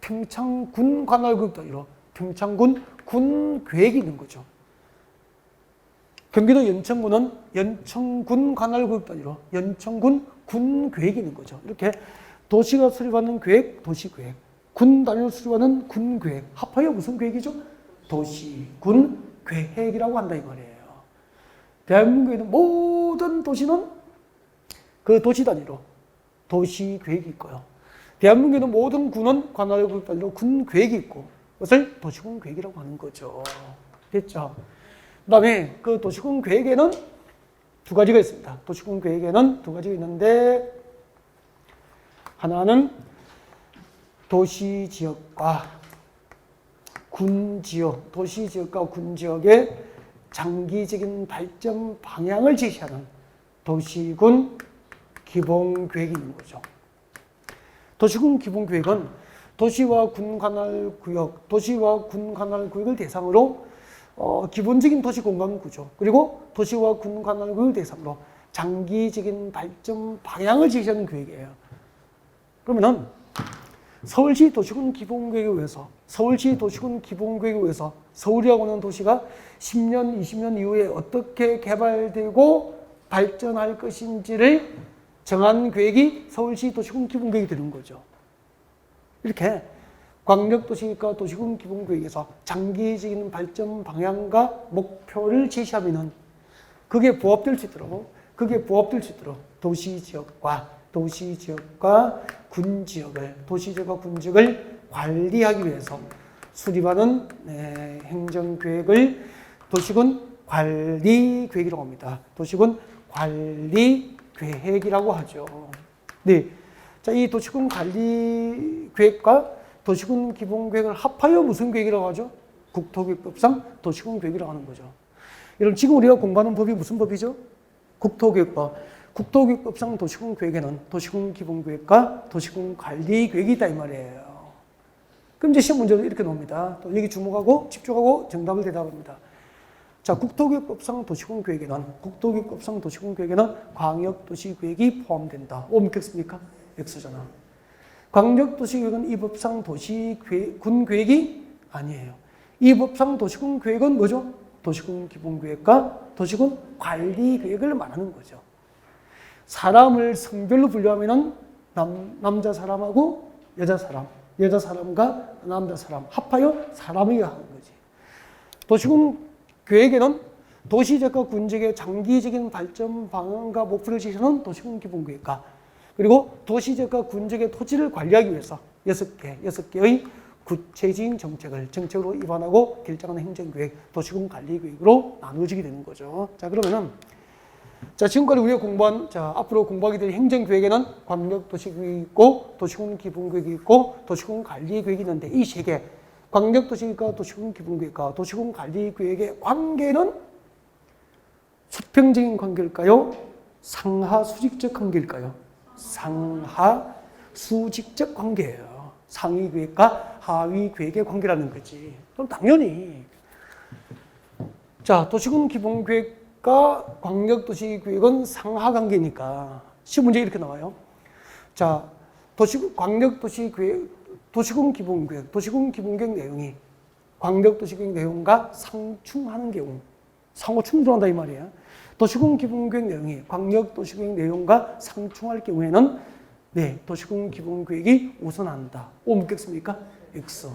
평창군 관할 구역 단위로 평창군 군 계획이 있는 거죠. 경기도 연천군은 연천군 관할 구역 단위로 연천군 군 계획이 있는 거죠. 이렇게 도시가 수립하는 계획, 도시계획, 군 단위로 수립하는 군계획, 합하여 무슨 계획이죠? 도시군 계획이라고 한다 이 말이에요. 대한민국에 있는 모든 도시는 그 도시 단위로 도시계획이 있고요. 대한민국에 있는 모든 군은 관할 구역 단위로 군계획이 있고 그것을 도시군 계획이라고 하는 거죠. 됐죠? 그 다음에 그 도시군 계획에는 두 가지가 있습니다. 도시군 계획에는 두 가지가 있는데 하나는 도시지역과 군지역의 장기적인 발전 방향을 제시하는 도시군 기본계획이 있는 거죠. 도시군 기본계획은 도시와 군 관할 구역, 도시와 군 관할 구역을 대상으로 기본적인 도시 공간 구조, 그리고 도시와 군 관할 구역을 대상으로 장기적인 발전 방향을 제시하는 계획이에요. 그러면은 서울시 도시군 기본계획에 의해서 서울시 도시군 기본계획에 의해서 서울이라고 하는 도시가 10년, 20년 이후에 어떻게 개발되고 발전할 것인지를 정한 계획이 서울시 도시군 기본계획이 되는 거죠. 이렇게 광역도시계획과 도시군 기본계획에서 장기적인 발전 방향과 목표를 제시하면은 그게 부합될 수 있도록 도시지역과 도시지역과 군지역을 관리하기 위해서 수립하는 행정계획을 도시군 관리계획이라고 합니다. 도시군 관리계획이라고 하죠. 네. 자, 이 도시군 관리계획과 도시군 기본계획을 합하여 무슨 계획이라고 하죠? 국토계획법상 도시군 계획이라고 하는 거죠. 여러분, 지금 우리가 공부하는 법이 무슨 법이죠? 국토계획법. 국토계획법상 도시군 계획에는 도시군 기본계획과 도시군 관리계획이 있다 이 말이에요. 그럼 이제 시험 문제도 이렇게 나옵니다. 또 여기 주목하고 집중하고 정답을 대답합니다. 자, 국토계획법상 도시군 계획에는 광역도시계획이 포함된다. 오, 믿겠습니까? X잖아. 광역도시계획은 이 법상 도시군 계획이 아니에요. 이 법상 도시군 계획은 뭐죠? 도시군 기본계획과 도시군 관리계획을 말하는 거죠. 사람을 성별로 분류하면은 남자 사람하고 여자 사람과 남자 사람 합하여 사람이 하는 거지. 도시군 계획에는 도시지역과 군지역의 장기적인 발전 방향과 목표를 제시하는 도시군 기본계획과 그리고 도시지역과 군지역의 토지를 관리하기 위해서 6개의 구체적인 정책으로 입안하고 결정하는 행정계획, 도시군 관리계획으로 나누어지게 되는 거죠. 자, 그러면은 지금까지 우리가 공부한 앞으로 공부하게 될 행정계획에는 광역도시계획이 있고 도시군 기본계획이 있고 도시군 관리계획이 있는데 이 세 개, 광역도시계획과 도시군 기본계획과 도시군 관리계획의 관계는 수평적인 관계일까요? 상하수직적 관계일까요? 상하수직적 관계예요. 상위 계획과 하위 계획의 관계라는 거지. 그럼 당연히 도시군 기본계획과 광역도시계획은 상하관계니까 시험 문제 이렇게 나와요. 광역도시계획, 도시군 기본계획 내용이 광역도시계획 내용과 상충하는 경우, 상호 충돌한다 이 말이에요. 도시군 기본계획 내용이 광역도시계획 내용과 상충할 경우에는 도시군 기본계획이 우선한다. 오, 믿겠습니까? X.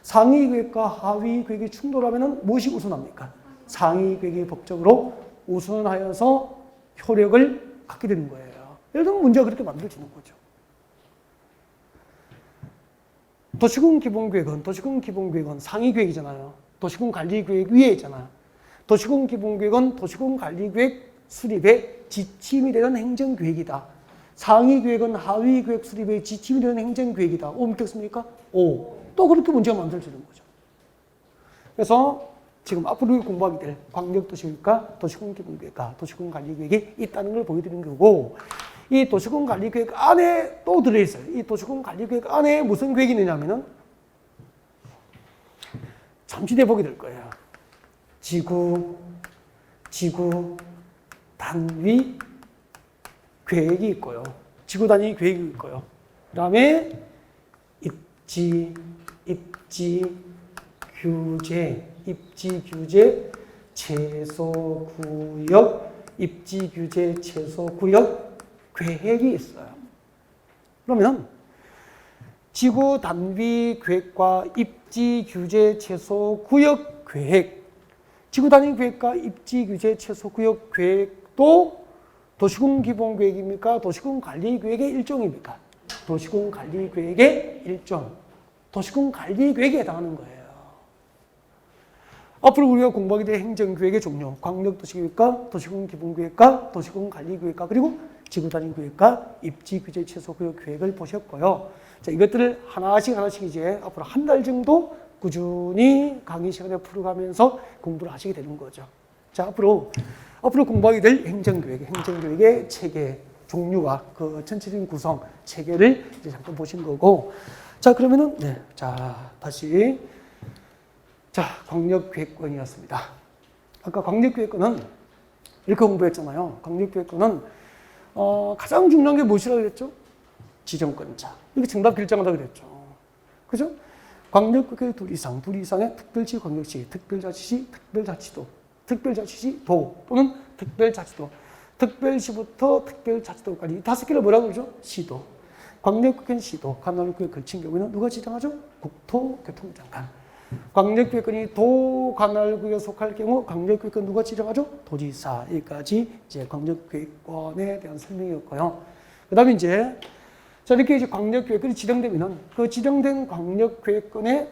상위 계획과 하위 계획이 충돌하면 무엇이 우선합니까? 상위 계획이 법적으로 우선하여서 효력을 갖게 되는 거예요. 예를 들면 문제가 그렇게 만들어지는 거죠. 도시군 기본계획은 상위 계획이잖아요. 도시군 관리계획 위에 있잖아요. 도시군 기본계획은 도시군 관리계획 수립의 지침이 되는 행정계획이다. 상위 계획은 하위 계획 수립의 지침이 되는 행정계획이다. 오, 믿겠습니까? 오. 또 그렇게 문제가 만들어지는 거죠. 그래서 지금 앞으로 공부하게 될 광역도시계획과 도시군 기본계획과 도시군 관리계획이 있다는 걸 보여드리는 거고, 이 도시군 관리계획 안에 또 들어있어요. 이 도시군 관리계획 안에 무슨 계획이 있느냐면은 잠시 뒤에 보게 될 거예요. 지구 단위 계획이 있고요. 지구 단위 계획이 있고요. 그 다음에 입지 규제, 최소 구역, 입지 규제 최소 구역 계획이 있어요. 그러면 지구 단위 계획과 입지 규제 최소 구역 계획, 지구 단위 계획과 입지 규제 최소 구역 계획도 도시군 기본계획입니까? 도시군 관리계획의 일종입니까? 도시군 관리계획의 일종. 도시군 관리계획에 해당하는 거예요. 앞으로 우리가 공부하게 될 행정계획의 종류, 광역도시계획과 도시군 기본계획과 도시군 관리계획과 그리고 지구단위계획과 입지규제 최소구역 계획을 보셨고요. 이것들을 하나씩 이제 앞으로 한 달 정도 꾸준히 강의 시간에 풀어가면서 공부를 하시게 되는 거죠. 앞으로 공부하게 될 행정계획의 체계, 종류와 그 전체적인 구성, 체계를 이제 잠깐 보신 거고, 자, 그러면은, 네. 자, 다시. 자, 광역계획권이었습니다. 아까 광역계획권은 이렇게 공부했잖아요. 광역계획권은, 가장 중요한 게 무엇이라고 그랬죠? 지정권자. 이게 정답 결정하다고 그랬죠. 그죠? 광역국회 둘 이상의 특별시, 광역시, 특별자치시, 특별자치도, 특별자치시도 또는 특별자치도, 특별시부터 특별자치도까지 5개를 뭐라고 그러죠? 시도. 광역국회는 시도, 관할구에 걸친 경우에는 누가 지정하죠? 국토교통장관. 광역구역권이 도, 관할구에 속할 경우 광역구역권 누가 지정하죠? 도지사. 여기까지 이제 광역구역권에 대한 설명이었고요. 그 다음에 이제 자, 이렇게 이제 광역계획권이 지정되면은 그 지정된 광역계획권의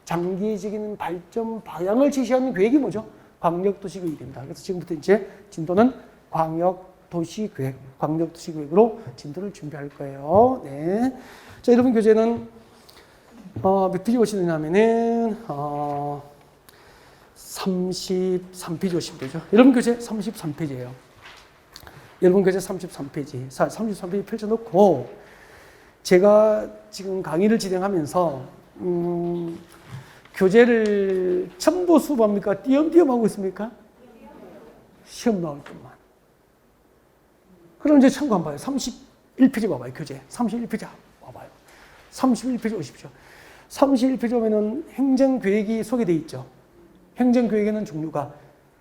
장기적인 발전 방향을 제시하는 계획이 뭐죠? 광역도시계획입니다. 그래서 지금부터 이제 진도는 광역도시계획, 광역도시계획으로 진도를 준비할 거예요. 네. 자, 여러분 교재는 몇 페이지 보시느냐면은 33페이지 보시면 되죠. 여러분 교재 33페이지예요. 여러분 교재 33페이지. 33페이지 펼쳐놓고 제가 지금 강의를 진행하면서 교재를 전부 수업합니까? 띄엄띄엄 하고 있습니까? 시험 나올 것만. 그럼 이제 참고 한번 봐요. 31페이지 봐봐요. 교재 31페이지 봐봐요. 31페이지 오십시오. 31페이지 보면은 행정계획이 소개되어 있죠. 행정계획에는 종류가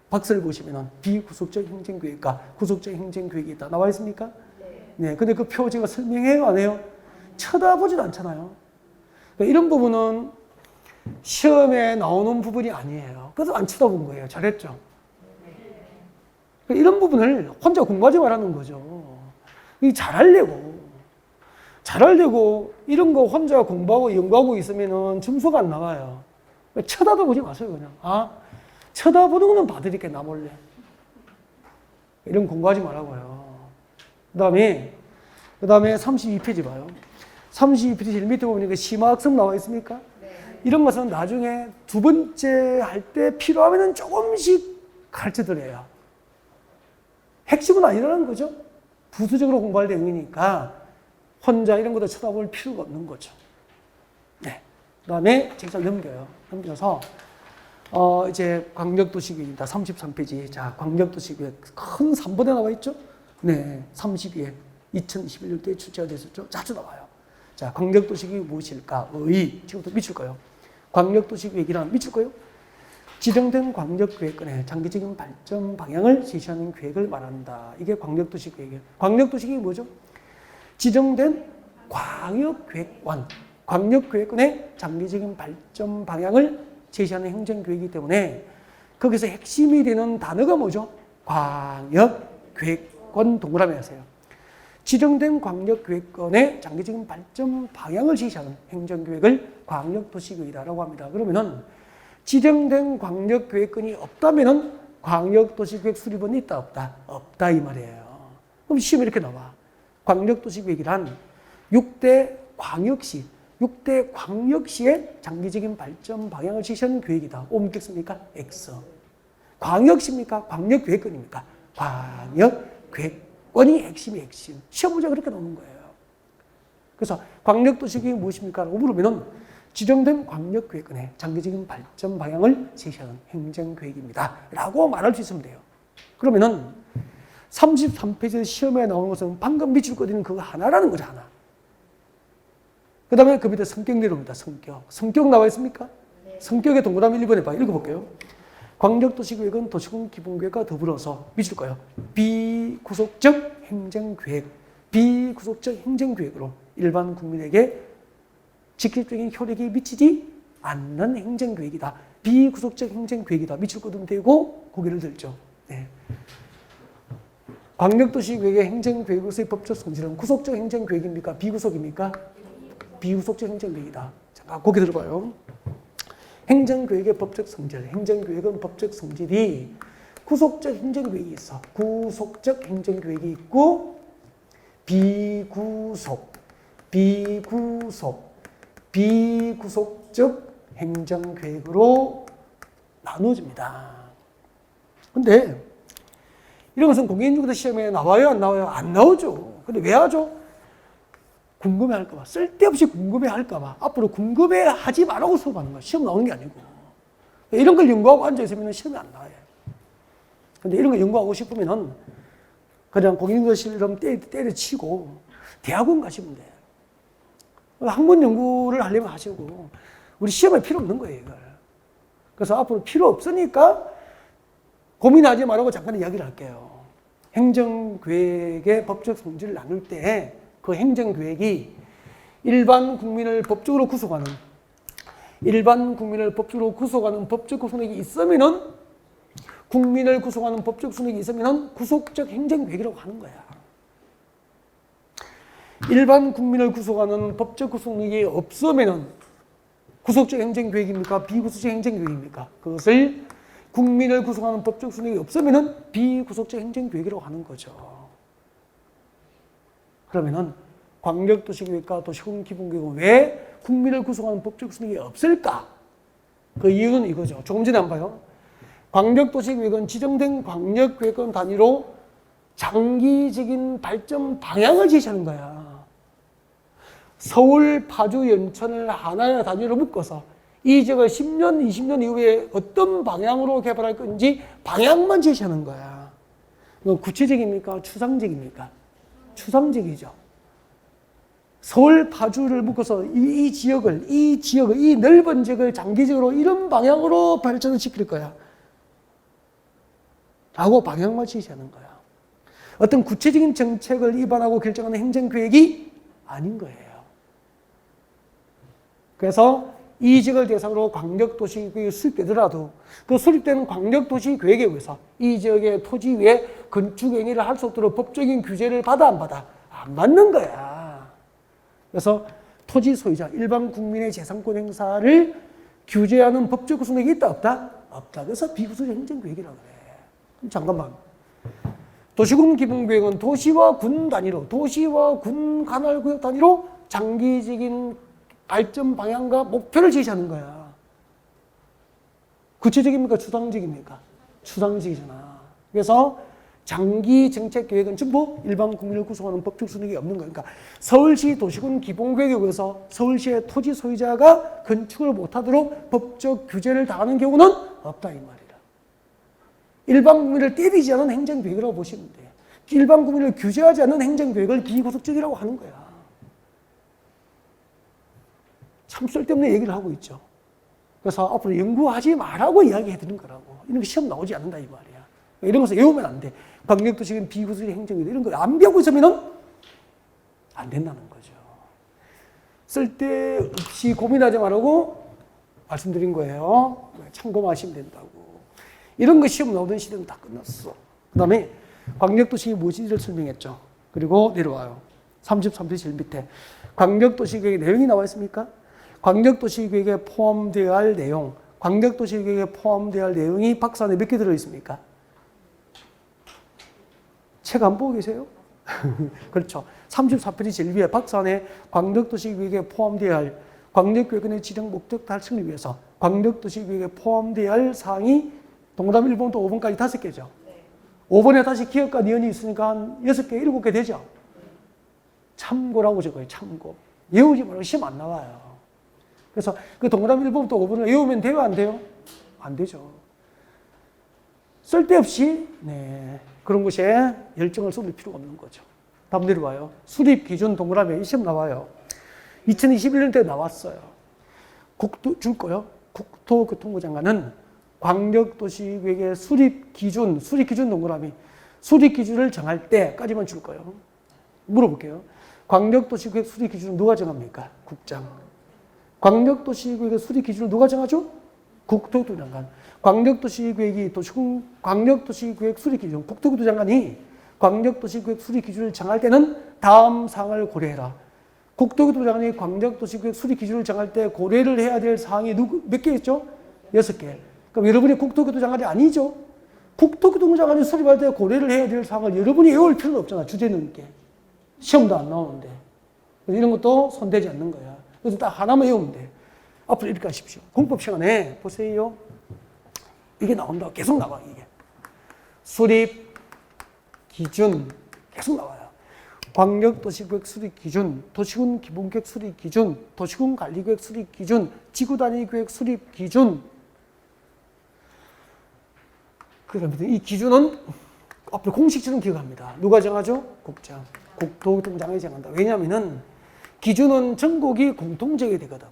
박스를 보시면은 비구속적 행정계획과 구속적 행정계획이 있다. 나와 있습니까? 네. 근데 그 표 제가 설명해요? 안 해요? 쳐다보지도 않잖아요. 그러니까 이런 부분은 시험에 나오는 부분이 아니에요. 그래서 안 쳐다본 거예요. 잘했죠? 그러니까 이런 부분을 혼자 공부하지 말라는 거죠. 이 잘하려고 이런 거 혼자 공부하고 연구하고 있으면은 점수가 안 나와요. 그러니까 쳐다보지 마세요, 그냥. 쳐다보는 거는 봐드릴게, 나 몰래. 이런 공부하지 말라고요. 그 다음에 32페이지 봐요. 32페이지 제일 밑에 보면 심화학습 나와 있습니까? 네. 이런 것은 나중에 두 번째 할 때 필요하면 조금씩 가르쳐 드려요. 핵심은 아니라는 거죠. 부수적으로 공부할 내용이니까 혼자 이런 것도 쳐다볼 필요가 없는 거죠. 네. 그 다음에 책상 넘겨서 이제 광역도시계획입니다. 33페이지. 자, 광역도시계획 큰 3번에 나와 있죠? 네. 32에 2021년도에 출제가 됐었죠? 자주 나와요. 자, 광역도시계획이 무엇일까? 지금부터 미칠 거예요. 광역도시계획이란 미칠 거예요. 지정된 광역계획권의 장기적인 발전 방향을 제시하는 계획을 말한다. 이게 광역도시계획이에요. 광역도시계획이 뭐죠? 지정된 광역계획권, 광역계획권의 장기적인 발전 방향을 제시하는 행정계획이기 때문에 거기서 핵심이 되는 단어가 뭐죠? 광역계획권 동그라미 하세요. 지정된 광역계획권의 장기적인 발전 방향을 제시하는 행정계획을 광역도시계획이라고 합니다. 그러면은 지정된 광역계획권이 없다면은 광역도시계획 수립은 있다 없다? 없다 이 말이에요. 그럼 시험에 이렇게 나와. 광역도시계획이란 6대 광역시의 장기적인 발전 방향을 제시하는 계획이다. O 묻겠습니까? X. 광역시입니까? 광역계획권입니까? 광역계획권이 핵심. 시험 문제가 그렇게 나오는 거예요. 그래서 광역도시계획이 무엇입니까? 라고 물으면은 지정된 광역계획권의 장기적인 발전 방향을 제시하는 행정계획입니다. 라고 말할 수 있으면 돼요. 그러면은 33페이지 시험에 나오는 것은 방금 밑줄 그리는 그거 하나라는 거죠, 하나. 그 다음에 그 밑에 성격 내려옵니다, 성격. 성격 나와 있습니까? 네. 성격의 동그라미 1번에 봐요. 읽어볼게요. 광역도시계획은 도시군 기본계획과 더불어서 밑줄 거예요. 비구속적 행정계획으로 일반 국민에게 직접적인 효력이 미치지 않는 행정계획이다. 비구속적 행정계획이다. 밑줄 끄면 되고 고개를 들죠. 네. 광역도시계획의 행정계획으로서의 법적 성질은 구속적 행정계획입니까? 비구속입니까? 비구속적 행정계획이다. 자, 고개 들어봐요. 행정계획의 법적 성질. 행정계획은 법적 성질이 구속적 행정계획이 있어. 구속적 행정계획이 있고 비구속적 행정계획으로 나누어집니다. 근데 이런 것은 공인중개사 시험에 나와요? 안 나와요? 안 나오죠. 근데 왜 하죠? 궁금해할까봐, 쓸데없이 궁금해할까봐, 앞으로 궁금해하지 말라고 수업하는 거야. 시험 나오는 게 아니고. 이런 걸 연구하고 앉아있으면 시험이 안 나와요. 근데 이런 거 연구하고 싶으면은 그냥 공인중개사처럼 때려치고 대학원 가시면 돼요. 학문 연구를 하려면 하시고, 우리 시험에 필요 없는 거예요, 이걸. 그래서 앞으로 필요 없으니까 고민하지 말라고 잠깐 이야기를 할게요. 행정계획의 법적 성질을 나눌 때 그 행정계획이 일반 국민을 법적으로 구속하는 법적 구속력이 있으면은, 국민을 구속하는 법적 구속력이 있으면은 구속적 행정계획이라고 하는 거야. 일반 국민을 구속하는 법적 구속력이 없으면은 구속적 행정계획입니까? 비구속적 행정계획입니까? 그것을 국민을 구속하는 법적 구속력이 없으면은 비구속적 행정계획이라고 하는 거죠. 그러면은 광역도시계획과 도시군기본계획은 왜 국민을 구속하는 법적 구속력이 없을까? 그 이유는 이거죠. 조금 전에 한번 봐요. 광역도시계획은 지정된 광역계획권 단위로 장기적인 발전 방향을 제시하는 거야. 서울, 파주, 연천을 하나의 단위로 묶어서 이 지역을 10년, 20년 이후에 어떤 방향으로 개발할 건지 방향만 제시하는 거야. 이건 구체적입니까? 추상적입니까? 추상적이죠. 서울, 파주를 묶어서 이 지역을, 이 넓은 지역을 장기적으로 이런 방향으로 발전을 시킬 거야. 라고 방향만 제시하는 거야. 어떤 구체적인 정책을 입안하고 결정하는 행정계획이 아닌 거예요. 그래서 이 지역을 대상으로 광역도시계획이 수립되더라도 그 수립되는 광역도시계획에 의해서 이 지역의 토지 위에 건축행위를 할 수 없도록 법적인 규제를 받아 안 받아? 안 받는 거야. 그래서 토지 소유자, 일반 국민의 재산권 행사를 규제하는 법적 구속력이 있다 없다? 없다. 그래서 비구속적 행정계획이라고 그래. 잠깐만. 도시군 기본계획은 도시와 군 단위로, 도시와 군 관할구역 단위로 장기적인 발전 방향과 목표를 제시하는 거야. 구체적입니까? 추상적입니까? 추상적이잖아. 그래서 장기 정책 계획은 전부 일반 국민을 구성하는 법적 수능이 없는 거야. 그러니까 서울시 도시군 기본계획에 의해서 서울시의 토지 소유자가 건축을 못하도록 법적 규제를 당하는 경우는 없다 이 말이야. 일반 국민을 때리지 않은 행정계획이라고 보시면 돼요. 일반 국민을 규제하지 않는 행정계획을 비구속적이라고 하는 거야. 참 쓸데없는 얘기를 하고 있죠. 그래서 앞으로 연구하지 말라고 이야기해 드리는 거라고. 이런 거 시험 나오지 않는다 이 말이야. 이런 것을 외우면 안 돼. 광역도시계획 비구속적 행정계획 이런 거 안 배우고 있으면 안 된다는 거죠. 쓸데없이 고민하지 말라고 말씀드린 거예요. 참고만 하시면 된다고. 이런 거 시험 나오던 시대는 다 끝났어. 그 다음에 광역도시계획이 무엇인지를 설명했죠. 그리고 내려와요. 33페이지 제일 밑에. 광역도시계획의 내용이 나와 있습니까? 광역도시계획에 포함되어야 할 내용. 광역도시계획에 포함되어야 할 내용이 박스 안에 몇 개 들어있습니까? 책 안 보고 계세요? 그렇죠. 34페이지 제일 위에 박스 안에 광역도시계획에 포함되어야 할 광역계획의 지정 목적 달성을 위해서 광역도시계획에 포함되어야 할 사항이 동그라미 1번부터 5번까지 5개죠. 5번에 다시 기억과 니은이 있으니까 한 6개, 7개 되죠. 참고라고 적어요. 참고. 외우지 말고 시험 안 나와요. 그래서 그 동그라미 1번부터 5번을 외우면 돼요? 안 돼요? 안 되죠. 쓸데없이 그런 것에 열정을 쏟을 필요가 없는 거죠. 다음 내려와요. 수립 기준 동그라미 시험 나와요. 2021년도에 나왔어요. 줄 거요. 국토교통부 장관은 광역도시계획의 수립 기준 동그라미, 수립 기준을 정할 때까지만 줄 거예요. 물어볼게요. 광역도시계획 수립 기준은 누가 정합니까? 국장. 광역도시계획의 수립 기준을 누가 정하죠? 국토교통부 장관. 광역도시계획이 광역도시계획 수립 기준, 국토교통부 장관이 광역도시계획 수립 기준을 정할 때는 다음 사항을 고려해라. 국토교통부 장관이 광역도시계획 수립 기준을 정할 때 고려를 해야 될 사항이 몇 개 있죠? 6개. 그럼 여러분이 국토교통부 장관이 아니죠? 국토교통부 장관이 수립할 때 고려를 해야 될 사항을 여러분이 외울 필요는 없잖아. 주제는 게. 시험도 안 나오는데. 이런 것도 손대지 않는 거야. 그래서 딱 하나만 외우면 돼. 앞으로 이렇게 하십시오. 공법 시간에 보세요. 이게 나온다. 계속 나와, 이게. 수립, 기준, 계속 나와요. 광역도시계획 수립 기준, 도시군 기본계획 수립 기준, 도시군 관리계획 수립 기준, 지구단위계획 수립 기준. 그러니까 이 기준은 앞으로 공식처럼 기억합니다. 누가 정하죠? 국장. 국토교통장이 정한다. 왜냐하면 기준은 전국이 공통 정해되거든.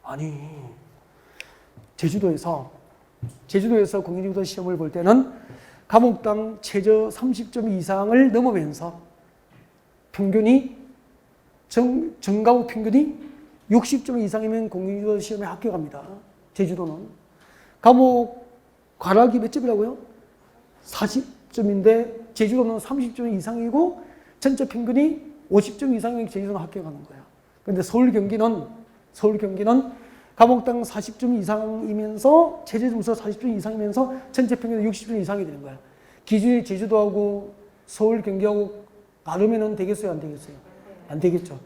아니, 제주도에서 공인중개사 시험을 볼 때는 과목당 최저 30점 이상을 넘으면서 평균이 전과목 평균이 60점 이상이면 공인중개사 시험에 합격합니다. 제주도는 과목 과락이 몇 점이라고요? 40점인데 제주도는 30점 이상이고 전체 평균이 50점 이상이면 제주도는 합격하는 거야. 그런데 서울 경기는 과목당 40점 이상이면서 최저 점수 40점 이상이면서 전체 평균이 60점 이상이 되는 거야. 기준이 제주도하고 서울 경기하고 다르면은 되겠어요, 안 되겠어요? 안 되겠죠.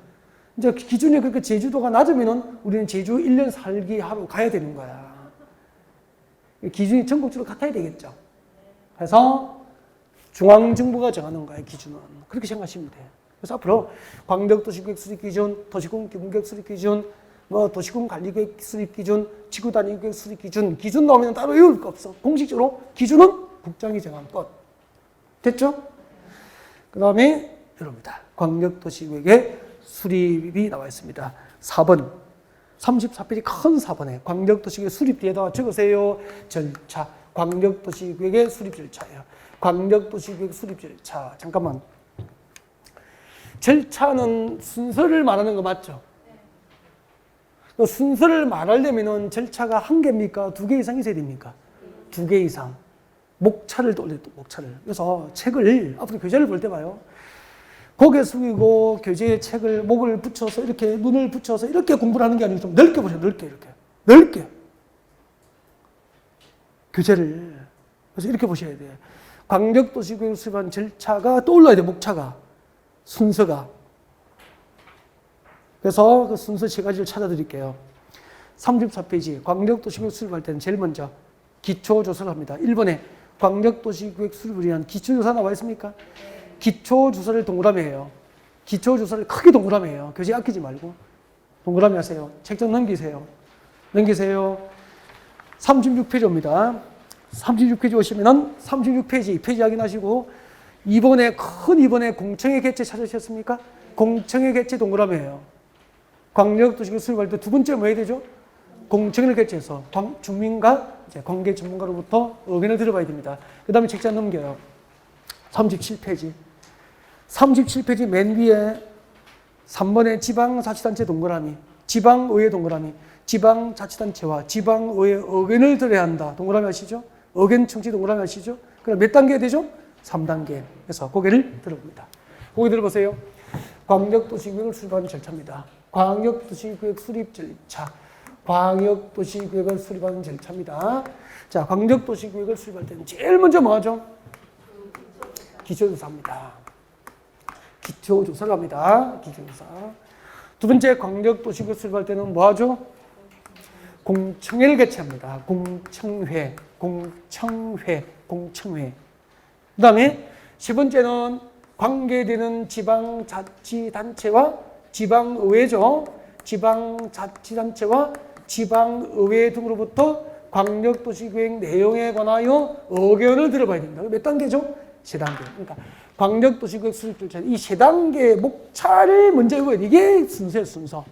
이제 기준이 그렇게 제주도가 낮으면은 우리는 제주 1년 살기 하러 가야 되는 거야. 기준이 전국적으로 같아야 되겠죠. 그래서 중앙정부가 정하는 거예요, 기준은. 그렇게 생각하시면 돼요. 그래서 앞으로 광역도시계획 수립 기준, 도시군 기본계획 수립 기준, 도시군 관리계획 수립 기준, 지구단위계획 수립 기준, 기준 나오면 따로 외울 거 없어. 공식적으로 기준은 국장이 정한 것. 됐죠? 그 다음에 이럽니다. 광역도시계획의 수립이 나와 있습니다. 4번. 34페이지 큰 4번에 광역도시계획 수립 뒤에다 적으세요. 절차. 광역도시계획의 수립 절차예요. 광역도시계획 수립 절차. 잠깐만. 절차는 순서를 말하는 거 맞죠? 순서를 말하려면 절차가 한 개입니까? 두 개 이상 있어야 됩니까? 두 개 이상. 목차를 돌려, 목차를. 그래서 책을, 앞으로 교재를 볼 때 봐요. 고개 숙이고 교재에 책을, 목을 붙여서 이렇게, 눈을 붙여서 이렇게 공부를 하는 게 아니고 좀 넓게 보세요. 넓게, 이렇게. 넓게. 교재를. 그래서 이렇게 보셔야 돼요. 광역도시계획 수립한 절차가 떠올라야 돼요. 목차가. 순서가. 그래서 그 순서 세 가지를 찾아드릴게요. 34페이지 광역도시계획 수립할 때는 제일 먼저 기초조사를 합니다. 1번에 광역도시계획 수립을 위한 기초조사 나와 있습니까? 기초조사를 동그라미 해요. 기초조사를 크게 동그라미 해요. 교재 아끼지 말고 동그라미 하세요. 책 좀 넘기세요. 36페이지입니다. 36페이지 오시면은 36페이지 2페이지 확인하시고 2번에 큰 2번에 공청회 개최 찾으셨습니까? 공청회 개최 동그라미예요. 광역도시계획 수립할 때 두 번째 뭐 해야 되죠? 공청회를 개최해서 주민과 이제 관계 전문가로부터 의견을 들어봐야 됩니다. 그 다음에 책장 넘겨요. 37페이지. 37페이지 맨 위에 3번에 지방자치단체 동그라미, 지방의회 동그라미, 지방자치단체와 지방의회 의견을 들어야 한다. 동그라미 아시죠? 의견 청취 동그라미 아시죠? 그럼 몇 단계 되죠? 3단계. 그래서 고개를 들어봅니다. 고개 들어보세요. 광역도시계획을 수립하는 절차입니다. 광역도시계획 수립 절차. 광역도시계획을 수립하는 절차입니다. 자, 광역도시계획을 수립할 때는 제일 먼저 뭐 하죠? 기초조사입니다. 기초조사를 합니다. 기초조사. 두 번째, 광역도시계획 수립할 때는 뭐 하죠? 공청회를 개최합니다. 공청회. 그 다음에 세 번째는 관계되는 지방자치단체와 지방의회죠. 지방자치단체와 지방의회 등으로부터 광역도시계획 내용에 관하여 의견을 들어봐야 됩니다. 몇 단계죠? 세 단계. 그러니까 광역도시계획 수립 절차 이 세 단계 목차를 먼저 읽어야 돼. 이게 순서예요, 순서.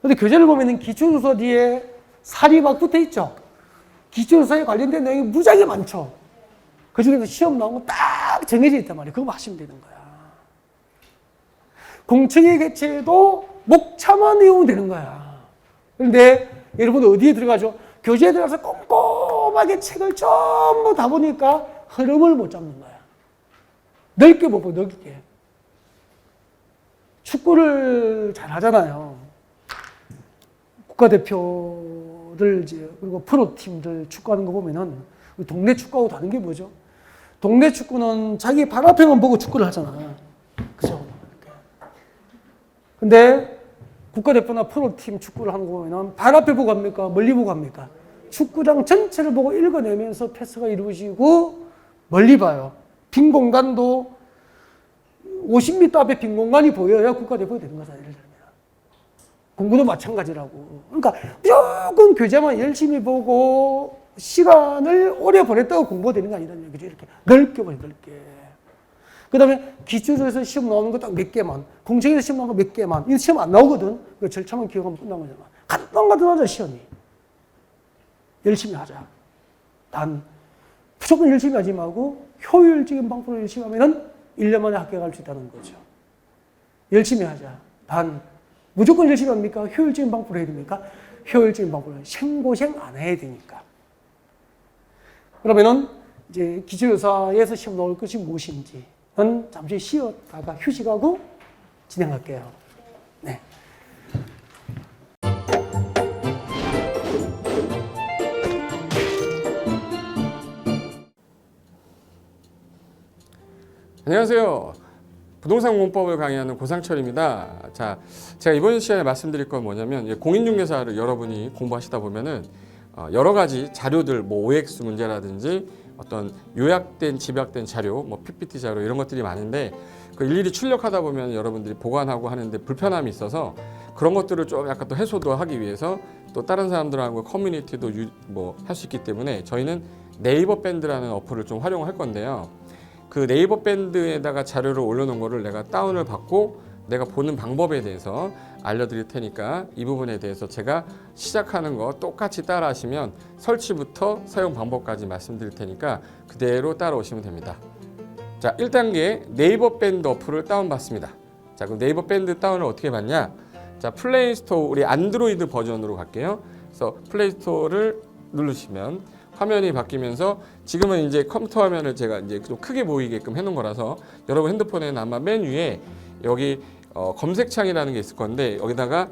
그런데 교재를 보면은 기초조사 뒤에 살이 막 붙어 있죠. 기초조사에 관련된 내용이 무지하게 많죠. 그 중에서 시험 나온 거 딱 정해져 있단 말이에요. 그거 하시면 되는 거야. 공청회 개최도 목차만 외우면 되는 거야. 그런데 여러분 어디에 들어가죠? 교재에 들어가서 꼼꼼하게 책을 전부 다 보니까 흐름을 못 잡는 거야. 넓게 보고 넓게. 축구를 잘 하잖아요. 국가대표들 이제 그리고 프로팀들 축구하는 거 보면은 동네 축구하고 다른 게 뭐죠? 동네 축구는 자기 발 앞에만 보고 축구를 하잖아. 그죠? 근데 국가대표나 프로팀 축구를 하는 거 보면은 발 앞에 보고 합니까? 멀리 보고 합니까? 축구장 전체를 보고 읽어내면서 패스가 이루어지고 멀리 봐요. 빈 공간도 50m 앞에 빈 공간이 보여야 국가대표가 되는 거잖아요. 예를 들면. 공부도 마찬가지라고. 그러니까 무조건 교재만 열심히 보고 시간을 오래 보냈다고 공부가 되는 게 아니라는 얘기죠. 이렇게 넓게 보세요, 넓게. 그 다음에 기출에서 시험 나오는 거 딱 몇 개만, 공청에서 시험 나오는 거 몇 개만, 이거 시험 안 나오거든. 그 절차만 기억하면 끝난 거잖아. 간단하죠, 시험이. 열심히 하자. 단, 무조건 열심히 하지 말고 효율적인 방법으로 열심히 하면은 1년 만에 합격할 수 있다는 거죠. 열심히 하자. 단, 무조건 열심히 합니까? 효율적인 방법으로 해야 됩니까? 효율적인 방법으로 생고생 안 해야 되니까. 그러면은 이제 기초교사에서 시험 나올 것이 무엇인지는 잠시 쉬었다가 휴식하고 진행할게요. 네. 안녕하세요. 부동산 공법을 강의하는 고상철입니다. 자, 제가 이번 시간에 말씀드릴 건 뭐냐면 공인중개사를 여러분이 공부하시다 보면은 여러 가지 자료들, 뭐 OX 문제라든지 어떤 요약된, 집약된 자료, 뭐 PPT 자료 이런 것들이 많은데 그 일일이 출력하다 보면 여러분들이 보관하고 하는데 불편함이 있어서 그런 것들을 좀 약간 또 해소도 하기 위해서 또 다른 사람들하고 커뮤니티도 뭐 할 수 있기 때문에 저희는 네이버 밴드라는 어플을 좀 활용할 건데요. 그 네이버 밴드에다가 자료를 올려놓은 거를 내가 다운을 받고 내가 보는 방법에 대해서 알려드릴 테니까 이 부분에 대해서 제가 시작하는 거 똑같이 따라 하시면 설치부터 사용 방법까지 말씀드릴 테니까 그대로 따라오시면 됩니다. 자, 1단계 네이버 밴드 어플을 다운받습니다. 자, 그럼 네이버 밴드 다운을 어떻게 받냐? 자, 플레이스토어, 우리 안드로이드 버전으로 갈게요. 그래서 플레이스토어를 누르시면 화면이 바뀌면서 지금은 이제 컴퓨터 화면을 제가 이제 좀 크게 보이게끔 해놓은 거라서 여러분 핸드폰에는 아마 맨 위에 여기 검색창이라는 게 있을 건데 여기다가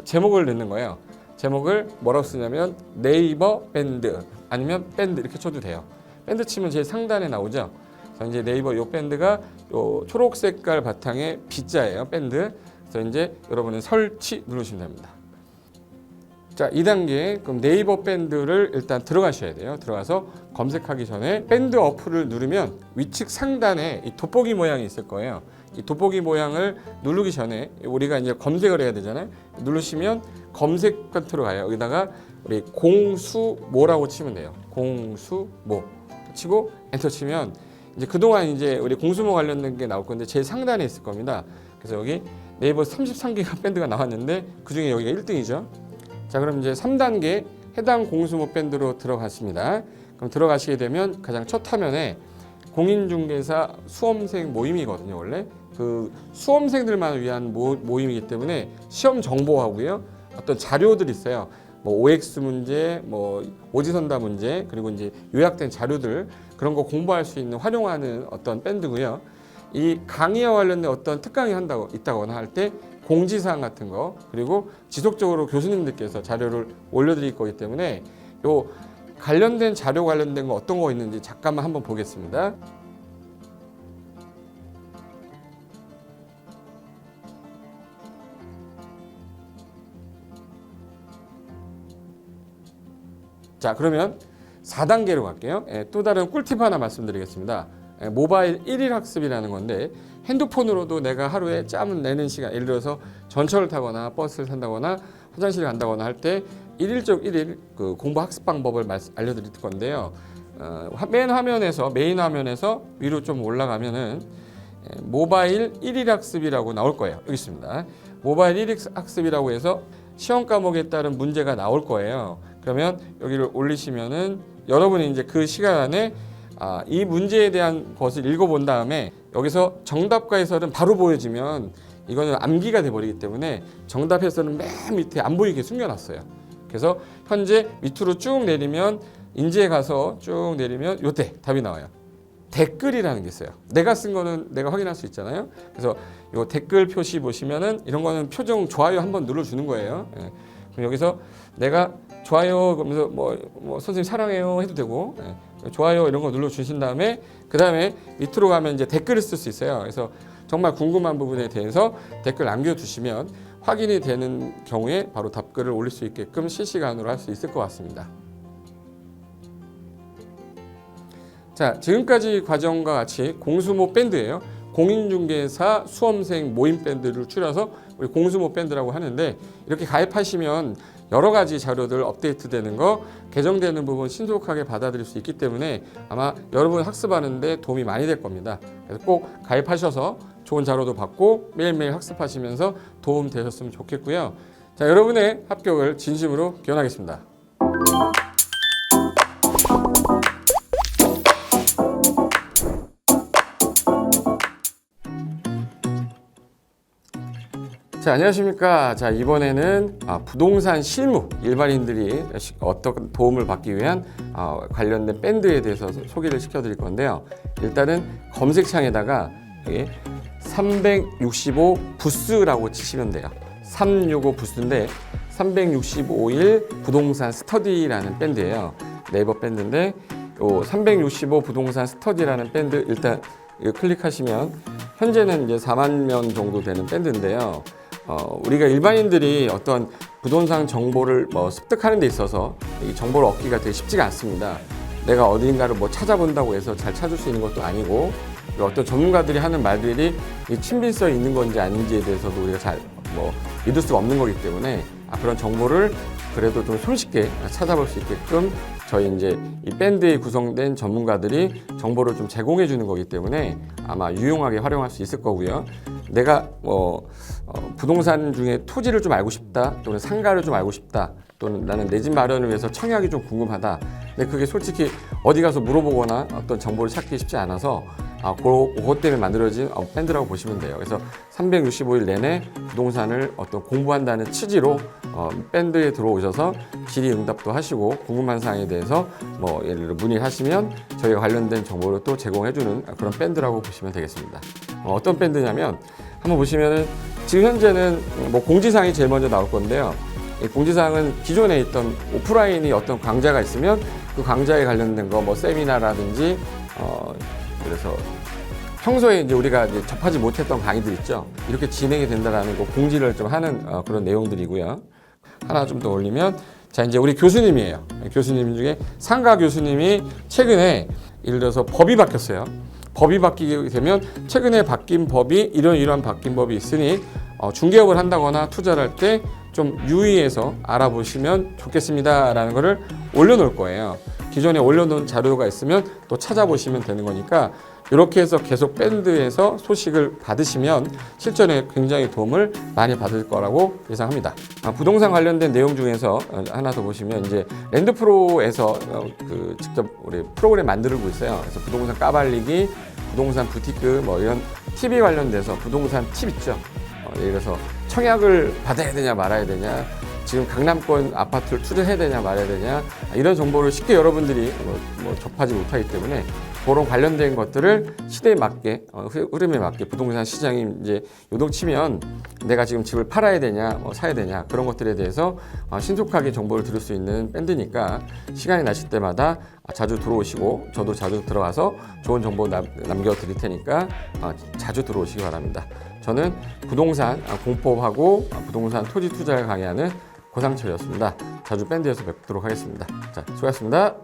제목을 넣는 거예요. 제목을 뭐라고 쓰냐면 네이버 밴드 아니면 밴드 이렇게 쳐도 돼요. 밴드 치면 제일 상단에 나오죠. 그래서 이제 네이버 요 밴드가 요 초록 색깔 바탕에 B자예요. 밴드. 그래서 이제 여러분은 설치 누르시면 됩니다. 자, 2단계 그럼 네이버 밴드를 일단 들어가셔야 돼요. 들어가서 검색하기 전에 밴드 어플을 누르면 위측 상단에 이 돋보기 모양이 있을 거예요. 이 돋보기 모양을 누르기 전에 우리가 이제 검색을 해야 되잖아요. 누르시면 검색 컨트롤 가요. 여기다가 우리 공수모라고 치면 돼요. 공수모 치고 엔터 치면 이제 그동안 이제 우리 공수모 관련된 게 나올 건데 제일 상단에 있을 겁니다. 그래서 여기 네이버 33개가 밴드가 나왔는데 그 중에 여기가 1등이죠. 자, 그럼 이제 3단계 해당 공수모 밴드로 들어갔습니다. 그럼 들어가시게 되면 가장 첫 화면에 공인중개사 수험생 모임이거든요. 원래 그 수험생들만 위한 모임이기 때문에 시험 정보하고요. 어떤 자료들이 있어요. 뭐 OX 문제, 뭐 오지선다 문제, 그리고 이제 요약된 자료들 그런 거 공부할 수 있는 활용하는 어떤 밴드고요. 이 강의와 관련된 어떤 특강이 있다거나 할 때 공지사항 같은 거 그리고 지속적으로 교수님들께서 자료를 올려드릴 거기 때문에 요 관련된 자료 관련된 거 어떤 거 있는지 잠깐만 한번 보겠습니다. 자, 그러면 4단계로 갈게요. 또 다른 꿀팁 하나 말씀드리겠습니다. 모바일 1일 학습이라는 건데 핸드폰으로도 내가 하루에 짬을 내는 시간, 예를 들어서 전철을 타거나 버스를 탄다거나 화장실을 간다거나 할 때 1일 그 공부 학습 방법을 알려드릴 건데요. 메인 화면에서 위로 좀 올라가면은 모바일 1일 학습이라고 나올 거예요. 여기 있습니다. 모바일 1일 학습이라고 해서 시험 과목에 따른 문제가 나올 거예요. 그러면 여기를 올리시면은 여러분이 이제 그 시간 안에 이 문제에 대한 것을 읽어본 다음에 여기서 정답과 해설은 바로 보여지면 이거는 암기가 돼버리기 때문에 정답 해설은 맨 밑에 안 보이게 숨겨놨어요. 그래서 현재 밑으로 쭉 내리면 인지에 가서 쭉 내리면 요때 답이 나와요. 댓글이라는 게 있어요. 내가 쓴 거는 내가 확인할 수 있잖아요. 그래서 요 댓글 표시 보시면은 이런 거는 표정 좋아요 한번 눌러주는 거예요. 예. 그럼 여기서 내가 좋아요 그러면서 뭐 선생님 사랑해요 해도 되고 좋아요 이런 거 눌러주신 다음에 그 다음에 밑으로 가면 이제 댓글을 쓸 수 있어요. 그래서 정말 궁금한 부분에 대해서 댓글 남겨주시면 확인이 되는 경우에 바로 답글을 올릴 수 있게끔 실시간으로 할 수 있을 것 같습니다. 자, 지금까지 과정과 같이 공수모 밴드예요. 공인중개사 수험생 모임 밴드를 추려서 우리 공수모 밴드라고 하는데, 이렇게 가입하시면 여러 가지 자료들 업데이트되는 거, 개정되는 부분 신속하게 받아들일 수 있기 때문에 아마 여러분 학습하는데 도움이 많이 될 겁니다. 그래서 꼭 가입하셔서 좋은 자료도 받고 매일매일 학습하시면서 도움 되셨으면 좋겠고요. 자, 여러분의 합격을 진심으로 기원하겠습니다. 자, 안녕하십니까. 자, 이번에는 부동산 실무, 일반인들이 어떤 도움을 받기 위한 관련된 밴드에 대해서 소개를 시켜드릴 건데요. 일단은 검색창에다가 여기 365 부스라고 치시면 돼요. 365 부스인데 365일 부동산 스터디라는 밴드예요. 네이버 밴드인데 365 부동산 스터디라는 밴드 일단 이거 클릭하시면 현재는 이제 4만 명 정도 되는 밴드인데요. 우리가 일반인들이 어떤 부동산 정보를 습득하는 데 있어서 이 정보를 얻기가 되게 쉽지가 않습니다. 내가 어딘가를 찾아본다고 해서 잘 찾을 수 있는 것도 아니고, 그리고 어떤 전문가들이 하는 말들이 친밀성이 있는 건지 아닌지에 대해서도 우리가 잘 믿을 수가 없는 거기 때문에 그런 정보를 그래도 좀 손쉽게 찾아볼 수 있게끔 저희 이제 이 밴드에 구성된 전문가들이 정보를 좀 제공해 주는 거기 때문에 아마 유용하게 활용할 수 있을 거고요. 내가 부동산 중에 토지를 좀 알고 싶다, 또는 상가를 좀 알고 싶다, 또는 나는 내 집 마련을 위해서 청약이 좀 궁금하다. 근데 그게 솔직히 어디 가서 물어보거나 어떤 정보를 찾기 쉽지 않아서 그것 때문에 만들어진 밴드라고 보시면 돼요. 그래서 365일 내내 부동산을 어떤 공부한다는 취지로 밴드에 들어오셔서 질의응답도 하시고 궁금한 사항에 대해서 예를 들어 문의를 하시면 저희가 관련된 정보를 또 제공해주는 그런 밴드라고 보시면 되겠습니다. 어떤 밴드냐면 한번 보시면은 지금 현재는 공지사항이 제일 먼저 나올 건데요. 이 공지사항은 기존에 있던 오프라인이 어떤 강좌가 있으면 그 강좌에 관련된 거 세미나라든지 그래서 평소에 이제 우리가 이제 접하지 못했던 강의들 있죠. 이렇게 진행이 된다라는 거 공지를 좀 하는 그런 내용들이고요. 하나 좀 더 올리면, 자, 이제 우리 교수님이에요. 교수님 중에 상가 교수님이 최근에 예를 들어서 법이 바뀌었어요. 법이 바뀌게 되면 최근에 바뀐 법이 이런 바뀐 법이 있으니 중개업을 한다거나 투자를 할 때 좀 유의해서 알아보시면 좋겠습니다라는 거를 올려놓을 거예요. 기존에 올려놓은 자료가 있으면 또 찾아보시면 되는 거니까 이렇게 해서 계속 밴드에서 소식을 받으시면 실전에 굉장히 도움을 많이 받을 거라고 예상합니다. 부동산 관련된 내용 중에서 하나 더 보시면 이제 랜드프로에서 직접 우리 프로그램 만들고 있어요. 그래서 부동산 까발리기, 부동산 부티크 이런 TV 관련돼서 부동산 팁 있죠. 예를 들어서 청약을 받아야 되냐 말아야 되냐, 지금 강남권 아파트를 투자해야 되냐 말아야 되냐, 이런 정보를 쉽게 여러분들이 접하지 못하기 때문에 그런 관련된 것들을 시대에 맞게 흐름에 맞게 부동산 시장이 이제 요동치면 내가 지금 집을 팔아야 되냐 사야 되냐 그런 것들에 대해서 신속하게 정보를 들을 수 있는 밴드니까 시간이 나실 때마다 자주 들어오시고 저도 자주 들어와서 좋은 정보 남겨드릴 테니까 자주 들어오시기 바랍니다. 저는 부동산 공법하고 부동산 토지 투자를 강의하는 고상철이었습니다. 자주 밴드에서 뵙도록 하겠습니다. 자, 수고하셨습니다.